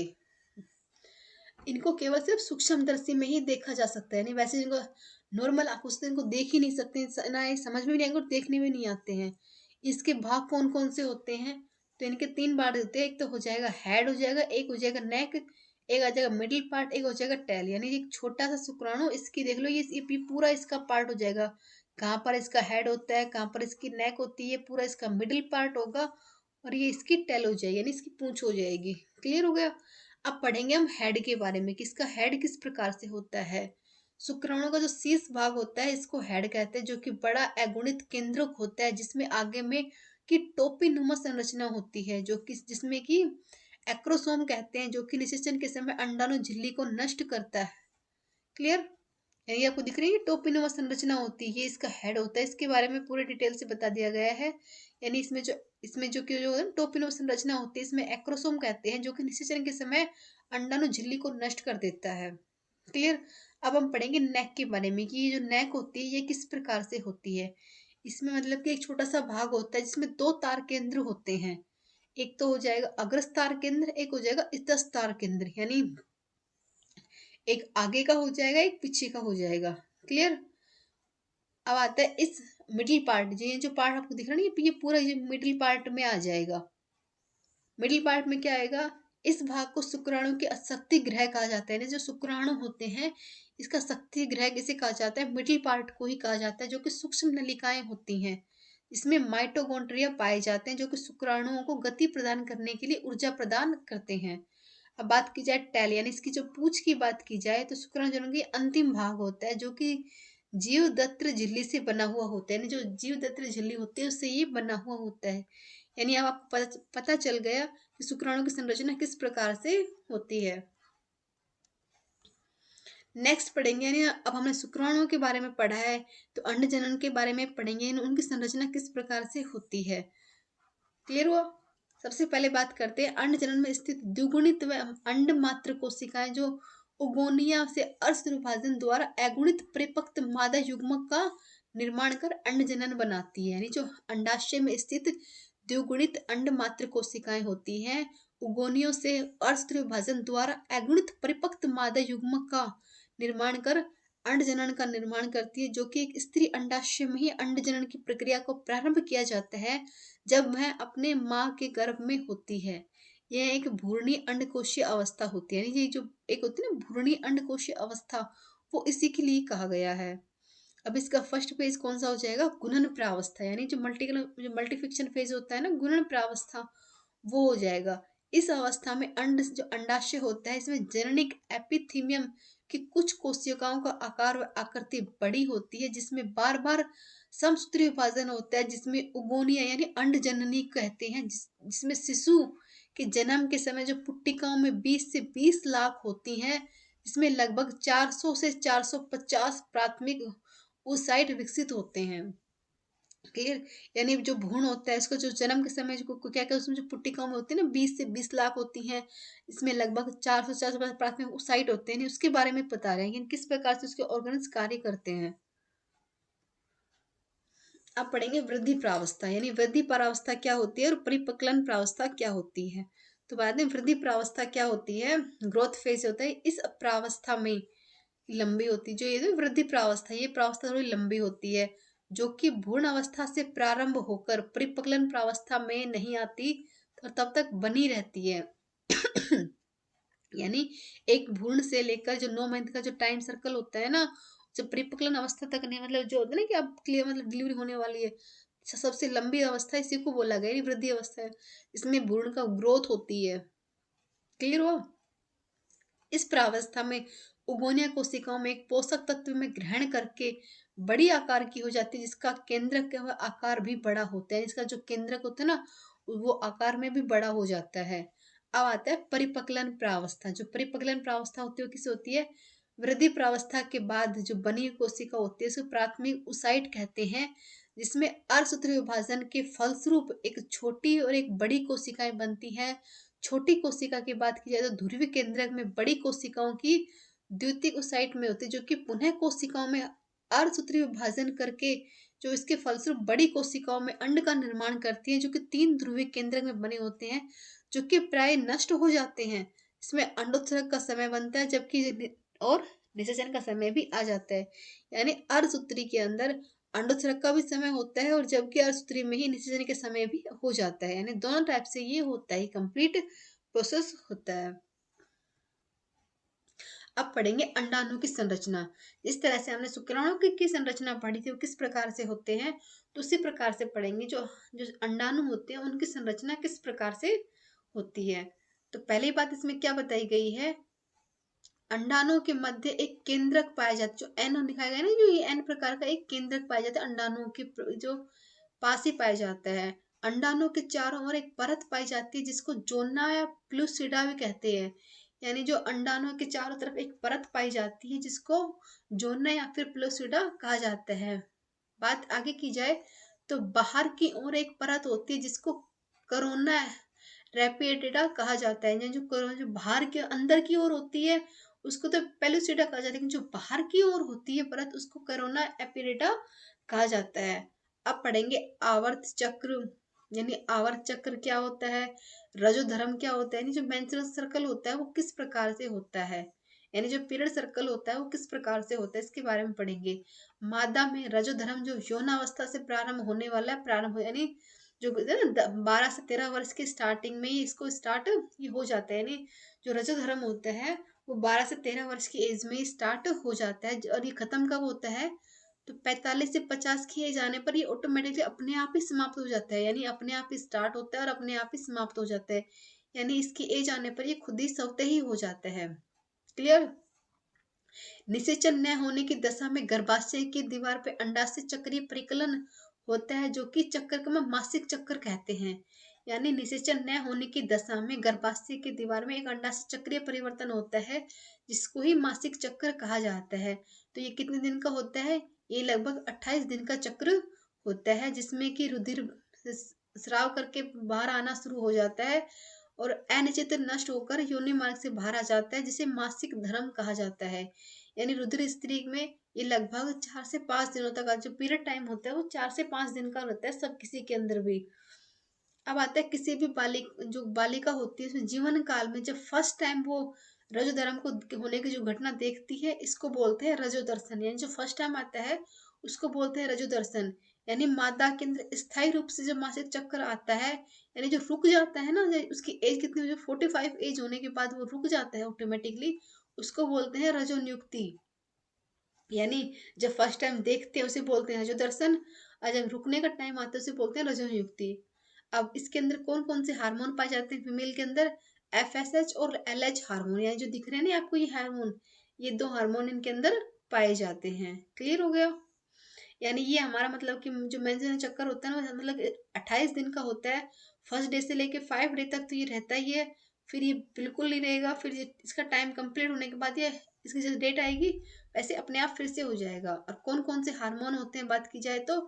इनको केवल सिर्फ सूक्ष्मदर्शी में ही देखा जा सकता है, यानी वैसे इनको नॉर्मल आंखों से इनको देख ही नहीं सकते, ना ये समझ में नहीं आएंगे और देखने में नहीं आते हैं। इसके भाग कौन कौन से होते हैं, तो इनके 3 पार्ट होते हैं। एक तो हो जाएगा हेड, हो जाएगा एक, हो जाएगा नेक, एक आ जाएगा मिडिल पार्ट, एक हो जाएगा टेल। यानी एक छोटा सा शुक्राणु, इसकी देख लो, ये पूरा इसका पार्ट हो जाएगा। कहाँ पर इसका हेड होता है, कहाँ पर इसकी नेक होती है, पूरा इसका मिडिल पार्ट होगा, और ये इसकी टेल हो जाएगी, यानी इसकी पूंछ हो जाएगी। क्लियर हो गया। अब पढ़ेंगे हम हेड के बारे में कि इसका हेड किस प्रकार से होता है। शुक्राणु का जो शीर्ष भाग होता है इसको हेड कहते हैं, जो कि बड़ा अगुणित केंद्रक होता है, जिसमें आगे में की टोपी नुमा संरचना होती है, जो कि जिसमें कि एक्रोसोम कहते हैं, जो कि निषेचन के समय अंडाणु झिल्ली को नष्ट करता है। क्लियर। यानी आपको दिख रही है टोपिनुमा संरचना होती है, ये इसका हेड होता है। इसके बारे में पूरे डिटेल से बता दिया गया है। यानी इसमें जो कि जो टोपिनुमा संरचना होती है, इसमें एक्रोसोम कहते हैं, जो कि निषेचन के समय अंडाणु झिल्ली को नष्ट कर देता है। क्लियर। अब हम पढ़ेंगे नेक के बारे में कि ये जो नेक होती है ये किस प्रकार से होती है। इसमें मतलब कि एक छोटा सा भाग होता है जिसमें 2 तार केंद्र होते हैं। एक तो हो जाएगा अग्रस्थ तार केंद्र, एक हो जाएगा इतस्थ तार केंद्र, यानी एक आगे का हो जाएगा, एक पीछे का हो जाएगा। क्लियर। अब आता है इस मिडिल पार्ट, ये जो पार्ट आपको दिख रहा है ना, ये पूरा ये मिडिल पार्ट में आ जाएगा। मिडिल पार्ट में क्या आएगा, इस भाग को शुक्राणु के शक्ति ग्रह कहा जाता है। जो शुक्राणु होते हैं इसका शक्ति ग्रह किसे कहा जाता है, मिडिल पार्ट को ही कहा जाता है, जो कि सूक्ष्म नलिकाएं होती हैं। इसमें माइटोकॉन्ड्रिया पाए जाते हैं, जो कि शुक्राणुओं को गति प्रदान करने के लिए ऊर्जा प्रदान करते हैं। अब बात की जाए टैल यानी इसकी जो पूंछ की बात की जाए तो शुक्राणु जनन की अंतिम भाग होता है जो कि जीवदत्र झिल्ली से बना हुआ होता है, यानी जो जीवदत्र झिल्ली होती है उससे ये बना हुआ होता है। यानी अब आपको पता चल गया कि शुक्राणु की संरचना किस प्रकार से होती है। नेक्स्ट पढ़ेंगे, यानी अब हमने शुक्राणुओं के बारे में पढ़ा है तो अंड जनन के बारे में पढ़ेंगे, यानी उनकी संरचना किस प्रकार से होती है। क्लियर हुआ। सबसे पहले बात करते हैं अंड जनन में स्थित द्विगुणित व अंड मात्र कोशिकाएं जो उगोनिया से अर्ध विभाजन द्वारा अगुणित परिपक्व मादा युग्मक का निर्माण कर अंड जनन बनाती है। यानी जो अंडाशय में स्थित द्विगुणित अंड मात्र कोशिकाएं होती हैं उगोनियों से अर्ध विभाजन द्वारा अगुणित परिपक्व मादा युग्मक का निर्माण कर अंड जनन का निर्माण करती है, जो कि एक स्त्री अंडाशय में ही अंड जनन की प्रक्रिया को प्रारंभ किया जाता है जब वह अपने माँ के गर्भ में होती है। यह एक भ्रूणी अंडकोशीय अवस्था होती है, यानी ये जो एक होती है ना भ्रूणी अंडकोशीय अवस्था, वो इसी के लिए कहा गया है। अब इसका फर्स्ट फेज कौन सा हो जाएगा, गुणन प्रावस्था, यानी जो मल्टीफिक्शन फेज होता है ना गुणन प्रावस्था, वो हो जाएगा। इस अवस्था में अंड जो अंडाशय होता है इसमें जेनेटिक एपिथीमियम की कुछ कोशिकाओं का आकार व आकृति बड़ी होती है जिसमें बार बार समसूत्री विभाजन होता है, जिसमें उगोनिया यानी अंड जननी कहते हैं, जिसमें शिशु के जन्म के समय जो पुट्टिकाओं में 20 से 20 लाख होती हैं, इसमें लगभग 400 से 450 प्राथमिक oocyte विकसित होते हैं। क्लियर। यानी जो भ्रूण होता है इसको जो जन्म के समय जो क्या क्या उसमें जो पुट्टिकाओं में होती है ना 20 से 20 लाख होती हैं, इसमें लगभग 400 से 450 प्राथमिक oocyte होते हैं, उसके बारे में बता रहे हैं कि किस प्रकार से उसके ऑर्गन्स कार्य करते हैं। अब पढ़ेंगे वृद्धि प्रावस्था, यानी वृद्धि प्रावस्था क्या होती है और परिपक्वन प्रावस्था क्या होती है। तो बाद में वृद्धि प्रावस्था क्या होती है, ग्रोथ फेज होता है, इस प्रावस्था में लंबी होती है। जो ये वृद्धि प्रावस्था, ये प्रावस्था थोड़ी लंबी होती है जो कि भ्रूण अवस्था से प्रारंभ होकर परिपक्वन प्रावस्था में नहीं आती तो तब तक बनी रहती है। यानी एक भ्रूण से लेकर जो 9 महीने का जो टाइम सर्कल होता है ना, जब परिपक्वन अवस्था तक नहीं, मतलब जो होता है ना कि अब क्लियर मतलब डिलीवरी होने वाली है, सबसे लंबी अवस्था इसी को बोला गया वृद्धि अवस्था है। इसमें भ्रूण का ग्रोथ होती है। क्लियर हो। इस प्रावस्था में उगोनिया कोशिकाओं में एक पोषक तत्व में ग्रहण करके बड़ी आकार की हो जाती है, जिसका केंद्रक का आकार भी बड़ा होता है। इसका जो केंद्रक होता है ना वो आकार में भी बड़ा हो जाता है। अब आता है परिपक्वन प्रावस्था। जो परिपक्वन प्रावस्था होती है वो किसे होती है, वृद्धि प्रावस्था के बाद जो बनी हुई कोशिका होती है उसको प्राथमिक oocyte कहते हैं, जिसमें अर्धसूत्री विभाजन के फलस्वरूप एक छोटी और एक बड़ी कोशिकाएं बनती हैं। छोटी कोशिका की बात की जाए तो ध्रुवीय केंद्रक में बड़ी कोशिकाओं की द्वितीयक oocyte में होती है, जो कि पुनः कोशिकाओं में अर्धसूत्री विभाजन करके जो इसके फलस्वरूप बड़ी कोशिकाओं में अंड का निर्माण करती है, जो कि 3 ध्रुवीय केंद्रक में बने होते हैं जो कि प्राय नष्ट हो जाते हैं। इसमें अंडोत्सर्ग का समय बनता है जबकि और निषेचन का समय भी आ जाता है। यानी अर्धसूत्री के अंदर अंडोत्सर्ग का भी समय होता है और जबकि अर्धसूत्री में ही निषेचन के समय भी हो जाता है। यानी दोनों टाइप से ये होता है, कंप्लीट प्रोसेस होता है। अब पढ़ेंगे अंडाणु की संरचना। इस तरह से हमने शुक्राणु की संरचना पढ़ी थी वो किस प्रकार से होते हैं, तो उसी प्रकार से पढ़ेंगे जो जो अंडाणु होते हैं उनकी संरचना किस प्रकार से होती है। तो पहली बात इसमें क्या बताई गई है, अंडाणु के मध्य एक केंद्रक पाया जाता है, जो एन दिखाया गया ना, जो ये एन प्रकार का एक केंद्रक पाया जाता है अंडाणु के जो पास ही पाया जाता है। अंडाणु के चारों ओर एक परत पाई जाती है जिसको जोना या प्लूसिडा भी कहते हैं। यानी जो अंडाणु के चारों तरफ एक परत पाई जाती है जिसको जोना या फिर प्लूसिडा कहा जाता है। बात आगे की जाए तो बाहर की ओर एक परत होती है जिसको कोरोना रैपिडेटा कहा जाता है। यानी जो बाहर के अंदर की ओर होती है उसको तो पेलुसिडा कहा जाता है, लेकिन जो बाहर की ओर होती है परत उसको कोरोना एपिडेटा कहा जाता है। अब पढ़ेंगे आवर्त चक्र, यानी आवर्त चक्र क्या होता है, रजोधर्म क्या होता है, यानी जो मेंस्ट्रुअल सर्कल होता है वो किस प्रकार से होता है, यानी जो पीरियड सर्कल होता है वो किस प्रकार से होता है, इसके बारे में पढ़ेंगे। मादा में रजोधर्म जो यौनावस्था से प्रारंभ होने वाला है, यानी जो 12 से 13 वर्ष के स्टार्टिंग में ही इसको स्टार्ट ये हो जाता है। यानी जो रजोधर्म होता है वो 12 से 13 वर्ष की एज में स्टार्ट हो जाता है और ये खत्म कब होता है, तो 45 से 50 की एज आने पर ये ऑटोमेटिकली अपने आप ही समाप्त हो जाता है। यानी अपने आप ही स्टार्ट होता है और अपने आप ही समाप्त हो जाता है। यानी इसकी एज आने पर ये खुद ही स्वतः ही हो जाता है। क्लियर। निषेचन न होने की दशा में गर्भाशय की दीवार पे अंडाशय चक्रीय परिकलन होता है, जो कि चक्र को हम मासिक चक्र कहते हैं। यानी निषेचन न होने की दशा में गर्भाशय की दीवार में एक अंडाशय चक्रीय परिवर्तन होता है, जिसको ही मासिक चक्र कहा जाता है। तो ये कितने दिन का होता है? ये लगभग 28 दिन का चक्र होता है, जिसमें कि रुधिर स्राव करके बाहर आना शुरू हो जाता है और अनिश्चित नष्ट होकर योनि मार्ग से बाहर आ जाता है, जिसे मासिक धर्म कहा जाता है। यानी रुधिर स्त्री में ये लगभग 4 से 5 दिनों तक का जो पीरियड टाइम होता है वो 4 से 5 दिन का रहता है, सब किसी के अंदर भी। अब आता है किसी भी जो बालिका होती है उसमें जीवन काल में जब फर्स्ट टाइम वो रजो धर्म को होने की जो घटना देखती है, इसको बोलते हैं रजो दर्शन। यानी जो फर्स्ट टाइम आता है उसको बोलते हैं रजो दर्शन। यानी मादा के अंदर स्थायी रूप से जब मासिक चक्कर आता है, यानी जो रुक जाता है ना, उसकी एज कितनी हो, 45 एज होने के बाद वो रुक जाता है ऑटोमेटिकली, उसको बोलते हैं रजो नियुक्ति। यानी जब फर्स्ट टाइम देखते हैं उसे बोलते हैं रजो दर्शन, और जब रुकने का टाइम आता है उसे बोलते हैं रजो नियुक्ति। अब इसके अंदर कौन कौन से हार्मोन पाए जाते हैं फीमेल के अंदर? FSH और LH हार्मोन, यानी जो दिख रहे हैं ना आपको ये हार्मोन, ये 2 हार्मोन इनके अंदर पाए जाते हैं। क्लियर हो गया। यानी ये हमारा मतलब कि जो मेंस्ट्रुअल चक्कर होता है ना, मतलब 28 दिन का होता है। फर्स्ट डे से लेके 5 डे तक तो ये रहता ही है, फिर ये बिल्कुल नहीं रहेगा, फिर इसका टाइम कंप्लीट होने के बाद ये इसकी जो डेट आएगी वैसे अपने आप फिर से हो जाएगा। और कौन कौन से हार्मोन होते हैं बात की जाए तो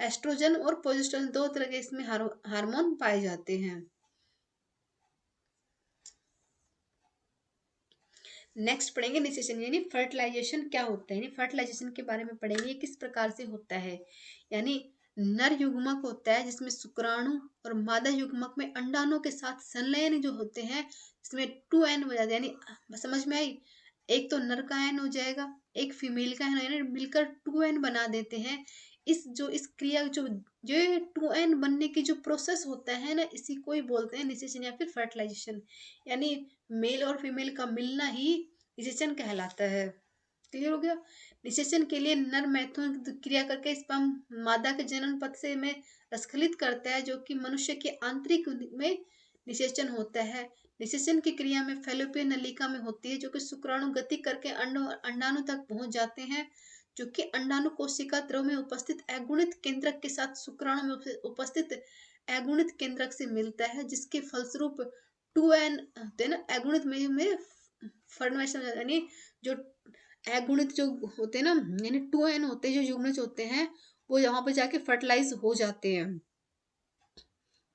एस्ट्रोजन और प्रोजेस्टेरोन, 2 तरह के इसमें हार्मोन पाए जाते हैं। नेक्स्ट पढ़ेंगे निषेचन यानी फर्टिलाइजेशन क्या होता है। यानी फर्टिलाइजेशन के बारे में पढ़ेंगे, ये किस प्रकार से होता है। यानी नर युग्मक होता है जिसमें शुक्राणु और मादा युग्मक में अंडाणु के साथ संलयन जो होते हैं, इसमें 2N हो जाते हैं। यानी समझ में आई, एक तो नर का एन हो जाएगा, एक फीमेल का एन, मिलकर 2N बना देते हैं। इस क्रिया जो जो 2N बनने की जो प्रोसेस होता है ना, इसी को ही बोलते हैं निषेचन या फिर फर्टिलाइजेशन। यानी मेल और फीमेल का मिलना ही निषेचन कहलाता है। क्लियर हो गया। निषेचन के लिए नर मैथुन क्रिया करके स्पर्म मादा के जनन पथ से में स्खलित करता है, जो कि मनुष्य के आंतरिक में निषेचन होता है। निषेचन की क्रिया में फैलोपियन नलिका में होती है, जो कि शुक्राणु गति करके अंडाणु तक पहुंच जाते हैं, जो कि अंडाणु कोशिका द्रव में उपस्थित अगुणित केंद्रक के साथ शुक्राणु में उपस्थित अगुणित केंद्रक से मिलता है, जिसके फलस्वरूप 2N होते हैं ना अगुणित में फर्मेशन, यानी जो अगुणित जो होते हैं ना, यानी 2N होते हैं जो युग्मज होते हैं, वो यहाँ पे जाके फर्टिलाइज हो जाते हैं।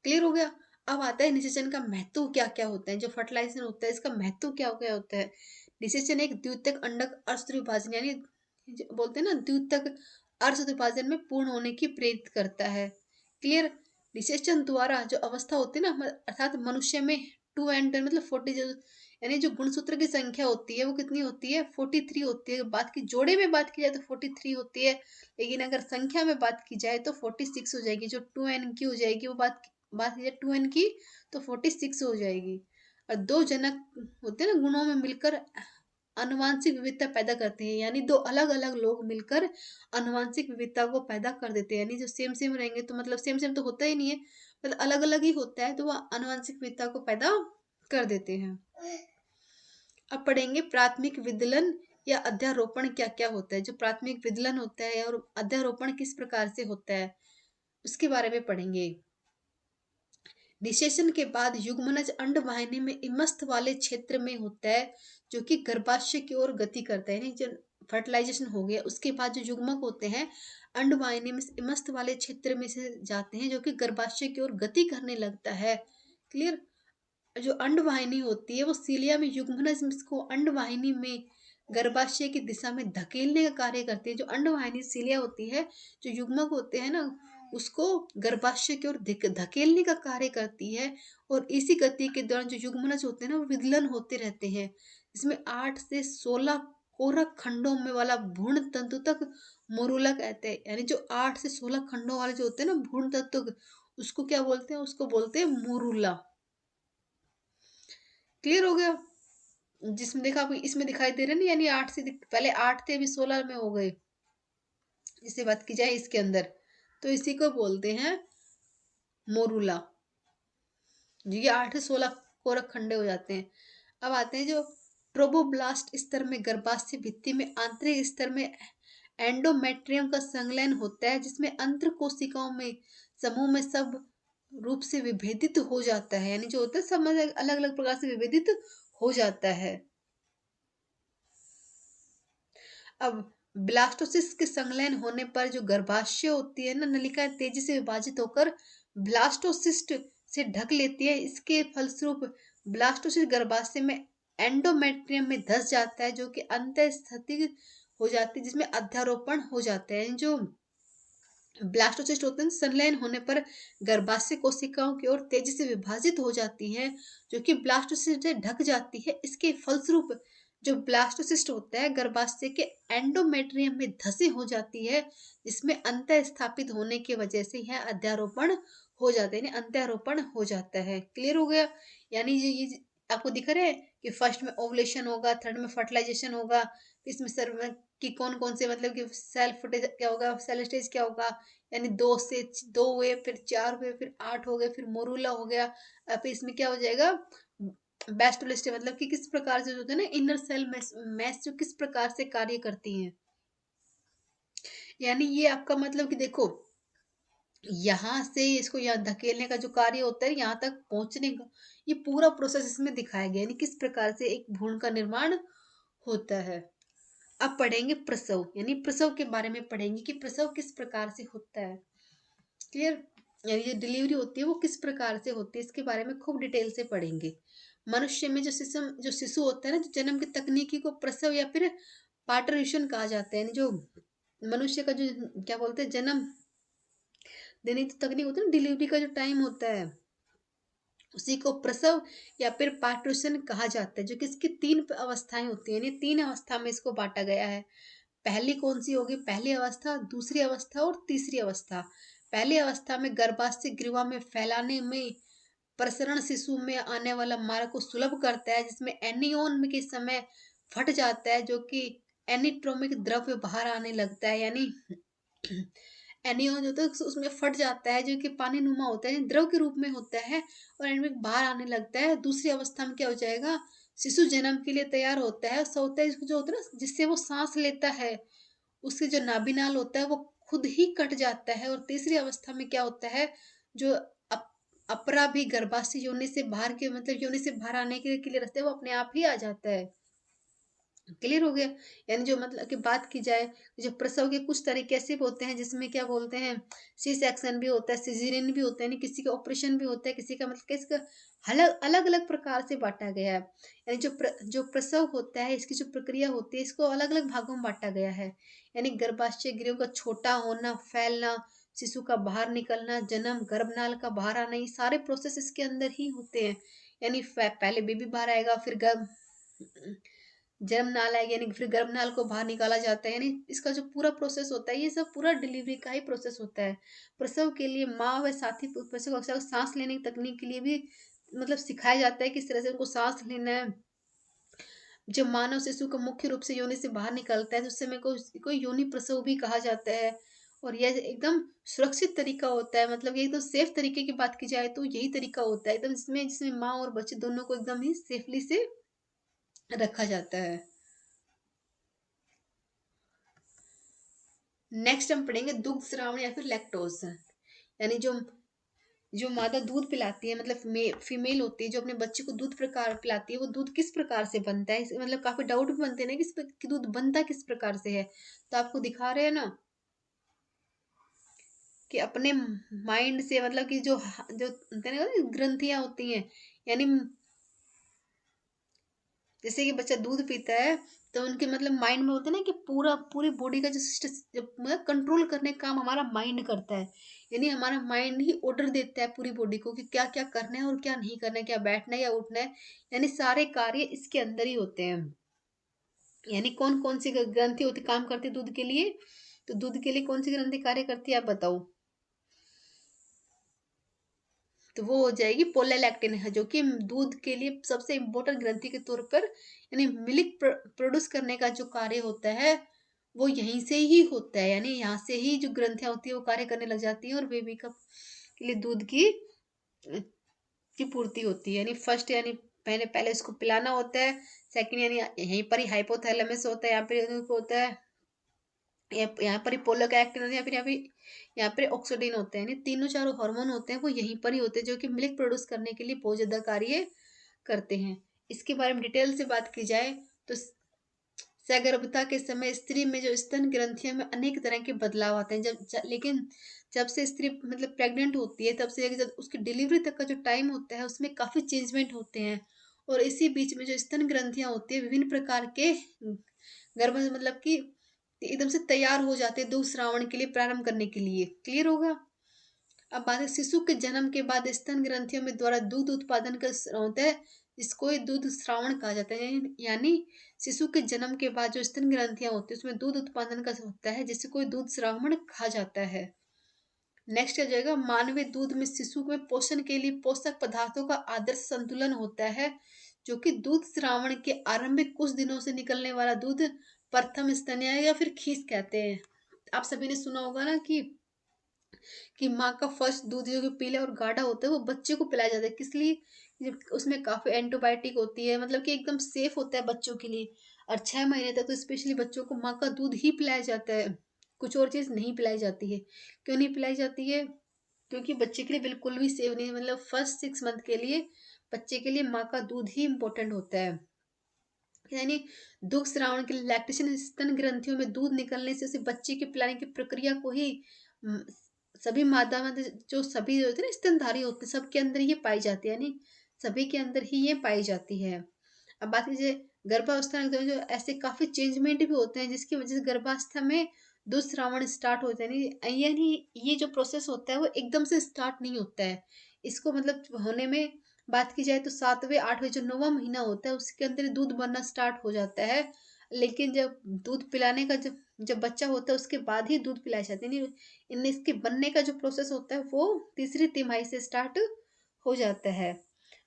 क्लियर हो गया। अब आता है निषेचन का महत्व क्या क्या होता है। जो फर्टिलाइजेशन होता है इसका महत्व क्या क्या होता है। निषेचन एक द्वितीयक अंडक अर्ध विभाजन, यानी बोलते हैं ना द्वितीयक अर्ध विभाजन में पूर्ण होने की प्रेरित करता है। क्लियर। निषेचन द्वारा जो अवस्था होती है ना, अर्थात मनुष्य में 2N मतलब 40, यानी जो गुणसूत्र की संख्या होती है वो कितनी होती है? 43 होती है। बात की जोड़े में बात की जाए तो 43 होती है, लेकिन अगर संख्या में बात की जाए तो 46 हो जाएगी। जो 2N की हो जाएगी वो बात की जाए 2N की तो 46 हो जाएगी। और 2 जनक होते हैं ना गुणों में मिलकर अनुवांशिक विविधता पैदा करते हैं, यानी 2 अलग अलग लोग मिलकर अनुवांशिक विविधता को पैदा कर देते हैं। यानी जो सेम सेम रहेंगे तो मतलब सेम सेम तो होता ही नहीं है, मतलब अलग अलग ही होता है, तो वह अनुवांशिक विविधता को पैदा कर देते हैं। अब पढ़ेंगे प्राथमिक विदलन या अध्यारोपण क्या क्या होता है। जो प्राथमिक विदलन होता है और अध्यारोपण किस प्रकार से होता है उसके बारे में पढ़ेंगे। निषेचन के बाद युग्मनज अंडवाहिनी में इमस्त वाले क्षेत्र में होता है, जो कि गर्भाशय की ओर गति करता है। यानी जब फर्टिलाइजेशन हो गया उसके बाद जो युग्मक होते हैं अंडवाहिनी में इमस्त वाले क्षेत्र में से जाते हैं, जो कि गर्भाशय की ओर गति करने लगता है। क्लियर। जो अंडवाहिनी होती है वो सीलिया में युग्मनज को अंडवाहिनी में गर्भाशय की दिशा में धकेलने का कार्य करती है। जो अंडवाहिनी सीलिया होती है, जो युग्मक होते हैं ना, उसको गर्भाशय की ओर धकेलने का कार्य करती है। और इसी गति के दौरान जो युग्मनज होते हैं ना वो विदलन होते रहते हैं। इसमें 8 से 16 कोरक खंडों में वाला भ्रूण तंतु तक मोरूला कहते हैं। यानी जो 8 से 16 खंडों वाले जो होते हैं ना भ्रूण तंतु, उसको क्या बोलते हैं? उसको बोलते हैं मोरूला। क्लियर हो गया। जिसमें देखा आपको इसमें दिखाई दे रहा है ना, यानी 8 से पहले 8 थे अभी 16 में हो गए। इससे बात की जाए इसके अंदर तो इसी को बोलते हैं मोरूला। जी, ये 8 से 16 कोरक खंडे हो जाते हैं। अब आते हैं जो ट्रोबोब्लास्ट स्तर में गर्भाशय भित्ति में आंतरिक स्तर में एंडोमेट्रियम का संलयन होता है, जिसमें अंत्र कोशिकाओं में समूह में सब रूप से विभेदित हो जाता है, यानी जो होता है सब अलग अलग प्रकार से विभेदित हो जाता है। अब ब्लास्टोसिस्ट के संलयन होने पर जो गर्भाशय होती है ना, नलिकाएं तेजी से विभाजित होकर ब्लास्टोसिस्ट से ढक लेती है। इसके फलस्वरूप ब्लास्टोसिस्ट गर्भाशय में एंडोमेट्रियम में धंस जाता है, जो कि अंतःस्थिति हो जाती है, जिसमें अध्यारोपण हो जाते हैं। जो ब्लास्टोसिस्ट होते हैं संलयन होने पर गर्भाशय कोशिकाओं की ओर तेजी से विभाजित हो जाती हैं, जो कि ब्लास्टोसिस्ट से ढक जाती है। इसके फलस्वरूप जो ब्लास्टोसिस्ट होता है गर्भाशय के एंडोमेट्रियम में धसे हो जाती है, जिसमें अंतः स्थापित होने की वजह से यह अध्यारोपण हो जाता है, यानी अंत्यारोपण हो जाता है। क्लियर हो गया? यानी ये आपको दिख रहा है कि फर्स्ट में ओवुलेशन होगा, थर्ड में फर्टिलाइजेशन होगा, इसमें सर कि कौन कौन से मतलब कि सेल फुटेज क्या होगा, सेल स्टेज क्या होगा, यानी दो हुए, फिर चार हुए, फिर आठ हो गए, फिर मोरूला हो गया। फिर इसमें क्या हो जाएगा, बेस्टोलिस्ट, मतलब कि किस प्रकार से जो होता है ना इनर सेल मैस जो किस प्रकार से कार्य करती हैं। यानी ये आपका मतलब कि देखो, यहाँ से इसको यहाँ धकेलने का जो कार्य होता है, यहाँ तक पहुंचने का ये पूरा प्रोसेस इसमें दिखाया गया है, यानी किस प्रकार से एक भ्रूण का निर्माण होता है। अब पढ़ेंगे प्रसव, यानी प्रसव के बारे में पढ़ेंगे कि प्रसव किस प्रकार से होता है। क्लियर? यानी जो डिलीवरी होती है वो किस प्रकार से होती है, इसके बारे में खूब डिटेल से पढ़ेंगे। मनुष्य में जो शिशु होता है ना, जो जन्म की तकनीकी को प्रसव या फिर पार्टरिशन कहा जाता है, यानी जो मनुष्य का जो क्या बोलते हैं जन्म देने की तकनीक होती है ना, डिलीवरी का जो टाइम होता है, उसी को प्रसव या फिर पार्टरिशन कहा जाता है, जो कि इसकी तीन अवस्थाएं होती है, यानी तीन अवस्था में इसको बांटा गया है। पहली कौन सी होगी? पहली अवस्था, दूसरी अवस्था और तीसरी अवस्था। पहली अवस्था में गर्भाशय ग्रीवा में फैलाने में प्रसरण शिशु में आने वाला मार्ग को सुलभ करता है, जिसमें एनियोन के समय फट जाता है, जो कि एनिट्रोमिक द्रव्य बाहर आने लगता है, यानी एनियोन जो होता है उसमें फट जाता है, जो कि पानी नुमा होता है, द्रव के रूप में होता है, और एनिमिक बाहर आने लगता है। दूसरी अवस्था में क्या हो जाएगा, शिशु जन्म के लिए तैयार होता है, होता है जो होता है ना जिससे वो सांस लेता है, उसके जो नाभिनाल होता है वो खुद ही कट जाता है। और तीसरी अवस्था में क्या होता है, जो अपरा भी गर्भाशय योनि से बाहर के मतलब योनि से बाहर आने के लिए रास्ते वो अपने आप ही आ जाता है। क्लियर हो गया? यानी जो मतलब की बात की जाए, जो प्रसव के कुछ तरीके ऐसे भी होते हैं जिसमें क्या बोलते हैं, सी सेक्शन भी होता है, सिजेरियन भी होता है, यानी किसी का ऑपरेशन भी होता है, किसी का मतलब किसी का अलग अलग अलग प्रकार से बांटा गया है। यानी जो प्रसव होता है इसकी जो प्रक्रिया होती है इसको अलग अलग भागों में बांटा गया है। यानी गर्भाशय गृह का छोटा होना, फैलना, शिशु का बाहर निकलना, जन्म, गर्भनाल का बाहर आना, ये सारे प्रोसेस इसके अंदर ही होते हैं। यानी पहले बेबी बाहर आएगा, फिर गर्भ जन्म नाल आएगी, यानी फिर गर्भनाल को बाहर निकाला जाता है, यानी इसका जो पूरा प्रोसेस होता है ये सब पूरा डिलीवरी का ही प्रोसेस होता है। प्रसव के लिए माँ व साथी प्रसव को अक्सर सांस लेने की तकनीक के लिए भी मतलब सिखाया जाता है किस तरह से उनको सांस लेना है। जब मानव शिशु को मुख्य रूप से योनि से बाहर निकलता है तो उस समय को योनि प्रसव भी कहा जाता है। और यह एकदम सुरक्षित तरीका होता है, मतलब ये एकदम सेफ तरीके की बात की जाए तो यही तरीका होता है एकदम, जिसमें जिसमें माँ और बच्चे दोनों को एकदम ही सेफली से रखा जाता है। नेक्स्ट हम पढ़ेंगे दुग्ध श्रावण या फिर लैक्टोज, यानी जो जो मादा दूध पिलाती है, मतलब फीमेल होती है जो अपने बच्चे को दूध प्रकार पिलाती है, वो दूध किस प्रकार से बनता है, मतलब काफी डाउट भी बनते हैं ना कि दूध बनता किस प्रकार से है। तो आपको दिखा रहे हैं ना कि अपने माइंड से, मतलब कि जो जो होते हैं ना ग्रंथियां होती हैं, यानी जैसे कि बच्चा दूध पीता है तो उनके मतलब माइंड में होता है ना कि पूरी बॉडी का जो सिस्टम मतलब कंट्रोल करने का काम हमारा माइंड करता है। यानी हमारा माइंड ही ऑर्डर देता है पूरी बॉडी को कि क्या क्या करना है और क्या नहीं करना है, क्या बैठना है या उठना है, यानी सारे कार्य इसके अंदर ही होते हैं। यानी कौन कौन सी ग्रंथि होती काम करती है दूध के लिए, तो दूध के लिए कौन सी ग्रंथि कार्य करती है आप बताओ। तो वो हो जाएगी पोलेलैक्टिन है, जो कि दूध के लिए सबसे इम्पोर्टेंट ग्रंथि के तौर पर, यानी मिल्क प्रोड्यूस करने का जो कार्य होता है वो यहीं से ही होता है, यानी यहाँ से ही जो ग्रंथियां होती है वो कार्य करने लग जाती हैं और बेबी का के लिए दूध की की पूर्ति होती है। यानी फर्स्ट यानी पहले पहले इसको पिलाना होता है, सेकंड यानी यहीं पर ही हाइपोथैलेमस होता है, यहाँ पे होता है, यहाँ पर ही पोलक एक्टिन होता है, या फिर यहाँ पे ऑक्सीडिन होते हैं। यानी तीनों चारों हार्मोन होते हैं वो यहीं पर ही होते हैं, जो कि मिल्क प्रोड्यूस करने के लिए बहुत ज्यादा कार्य करते हैं। इसके बारे में डिटेल से बात की जाए तो सगर्भता के समय स्त्री में जो स्तन ग्रंथियों में अनेक तरह के बदलाव आते हैं। लेकिन जब से स्त्री मतलब प्रेग्नेंट होती है तब से लेकर जब उसकी डिलीवरी तक का जो टाइम होता है उसमें काफी चेंजमेंट होते हैं। और इसी बीच में जो स्तन ग्रंथियां होती है विभिन्न प्रकार के गर्भ मतलब कि एकदम से तैयार हो जाते हैं दूध श्रावण के लिए, प्रारंभ करने के लिए। क्लियर होगा। अब बात है शिशु के जन्म के बाद स्तन ग्रंथियों में द्वारा दूध उत्पादन का होता है, इसको ही दूध श्रावण कहा जाता है। यानी शिशु के जन्म के बाद जो स्तन ग्रंथियां होती है उसमें दूध उत्पादन का होता है, जिससे कोई दूध श्रावण कहा जाता है। नेक्स्ट आ जाएगा मानवीय दूध में शिशु में पोषण के लिए पोषक पदार्थों का आदर्श संतुलन होता है, जो कि दूध श्रावण के आरंभिक कुछ दिनों से निकलने वाला दूध प्रथम स्तनय या फिर खीस कहते हैं। आप सभी ने सुना होगा ना कि माँ का फर्स्ट दूध जो कि पीला और गाढ़ा होता है वो बच्चे को पिलाया जाता है। किस लिए? जब उसमें काफी एंटीबायोटिक होती है, मतलब कि एकदम सेफ होता है बच्चों के लिए। और 6 महीने तक तो स्पेशली बच्चों को माँ का दूध ही पिलाया जाता है, कुछ और चीज नहीं पिलाई जाती है। क्यों नहीं पिलाई जाती है? क्योंकि बच्चे के लिए बिल्कुल भी सेफ नहीं, मतलब फर्स्ट 6 मंथ के लिए बच्चे के लिए माँ का दूध ही इम्पोर्टेंट होता है। यानी दुग्ध स्रावण के लिए लैक्टेशन स्तन ग्रंथियों में दूध निकलने से उसे बच्चे के पिलाने की प्रक्रिया को ही म, सभी मादा मतलब जो सभी होते हैं ना स्तनधारी होते हैं सबके अंदर ये पाई जाती है। यानी सभी के अंदर ही ये पाई जाती है। अब बात कीजिए गर्भावस्था में जो ऐसे काफी चेंजमेंट भी होते हैं जिसकी वजह से गर्भावस्था में दूध श्रावण स्टार्ट होता है। यानी ये जो प्रोसेस होता है वो एकदम से स्टार्ट नहीं होता है। इसको मतलब होने में बात की जाए तो 7वें 8वें जो 9वां महीना होता है उसके अंदर ही दूध बनना स्टार्ट हो जाता है। लेकिन जब दूध पिलाने का जब जब बच्चा होता है उसके बाद ही दूध पिलाए जाते हैं। इनमें इसके बनने का जो प्रोसेस होता है वो तीसरी तिमाही से स्टार्ट हो जाता है।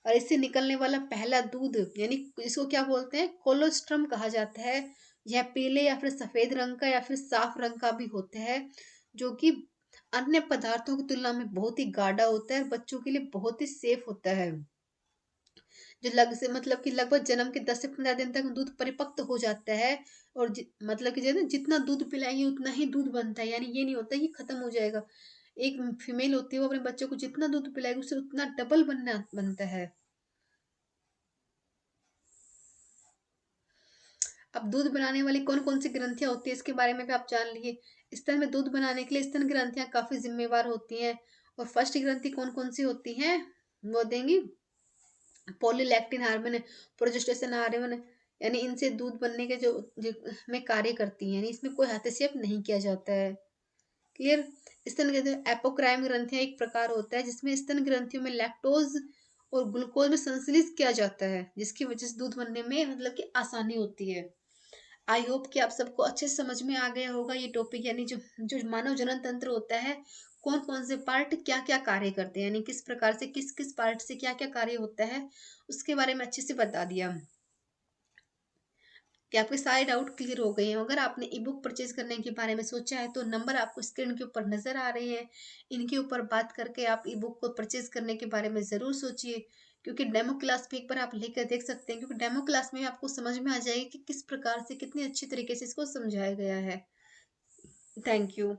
और इससे निकलने वाला पहला दूध यानी इसको क्या बोलते हैं, कोलोस्ट्रम कहा जाता है। यह पीले या फिर सफेद रंग का या फिर साफ रंग का भी होता है, जो कि अन्य पदार्थों की तुलना में बहुत ही गाढ़ा होता है और बच्चों के लिए बहुत ही सेफ होता है। जो लग से मतलब कि लगभग जन्म के 10 से 15 दिन तक दूध परिपक्व हो जाता है। और मतलब कि जितना दूध पिलाएंगे उतना ही दूध बनता है। यानी ये नहीं होता कि खत्म हो जाएगा। एक फीमेल होती है वो अपने बच्चों को जितना दूध पिलाएगी उससे उतना डबल बनता है। अब दूध बनाने वाली कौन कौन सी ग्रंथियां होती है इसके बारे में भी आप जान लिए। स्तन में दूध बनाने के लिए स्तन ग्रंथियां काफी जिम्मेवार होती हैं। और फर्स्ट ग्रंथि कौन कौन सी होती हैं वो देंगी, पॉलीलैक्टिन हार्मोन, प्रोजेस्टेशन हार्मोन। यानी इनसे दूध बनने के जो में कार्य करती हैं। यानी इसमें कोई हस्तक्षेप नहीं किया जाता है। क्लियर। स्तन ग्रंथि एपोक्राइन ग्रंथियां एक प्रकार होता है जिसमें स्तन ग्रंथियों में लैक्टोज और ग्लूकोज में संश्लेषित किया जाता है, जिसकी वजह से दूध बनने में मतलब कि आसानी होती है। आई होप कि आप सबको अच्छे से समझ में आ गया होगा ये टॉपिक। यानी जो जो मानव जनन तंत्र होता है कौन कौन से पार्ट क्या क्या कार्य करते हैं, यानी किस प्रकार से किस किस पार्ट से क्या क्या कार्य होता है उसके बारे में अच्छे से बता दिया कि आपके सारे डाउट क्लियर हो गए हैं। अगर आपने ई बुक परचेज करने के बारे में सोचा है तो नंबर आपको स्क्रीन के ऊपर नजर आ रहे हैं, इनके ऊपर बात करके आप ई बुक को परचेज करने के बारे में ज़रूर सोचिए। क्योंकि डेमो क्लास भी एक बार आप लेकर देख सकते हैं, क्योंकि डेमो क्लास में आपको समझ में आ जाएगी कि किस प्रकार से कितनी अच्छी तरीके से इसको समझाया गया है। Thank you.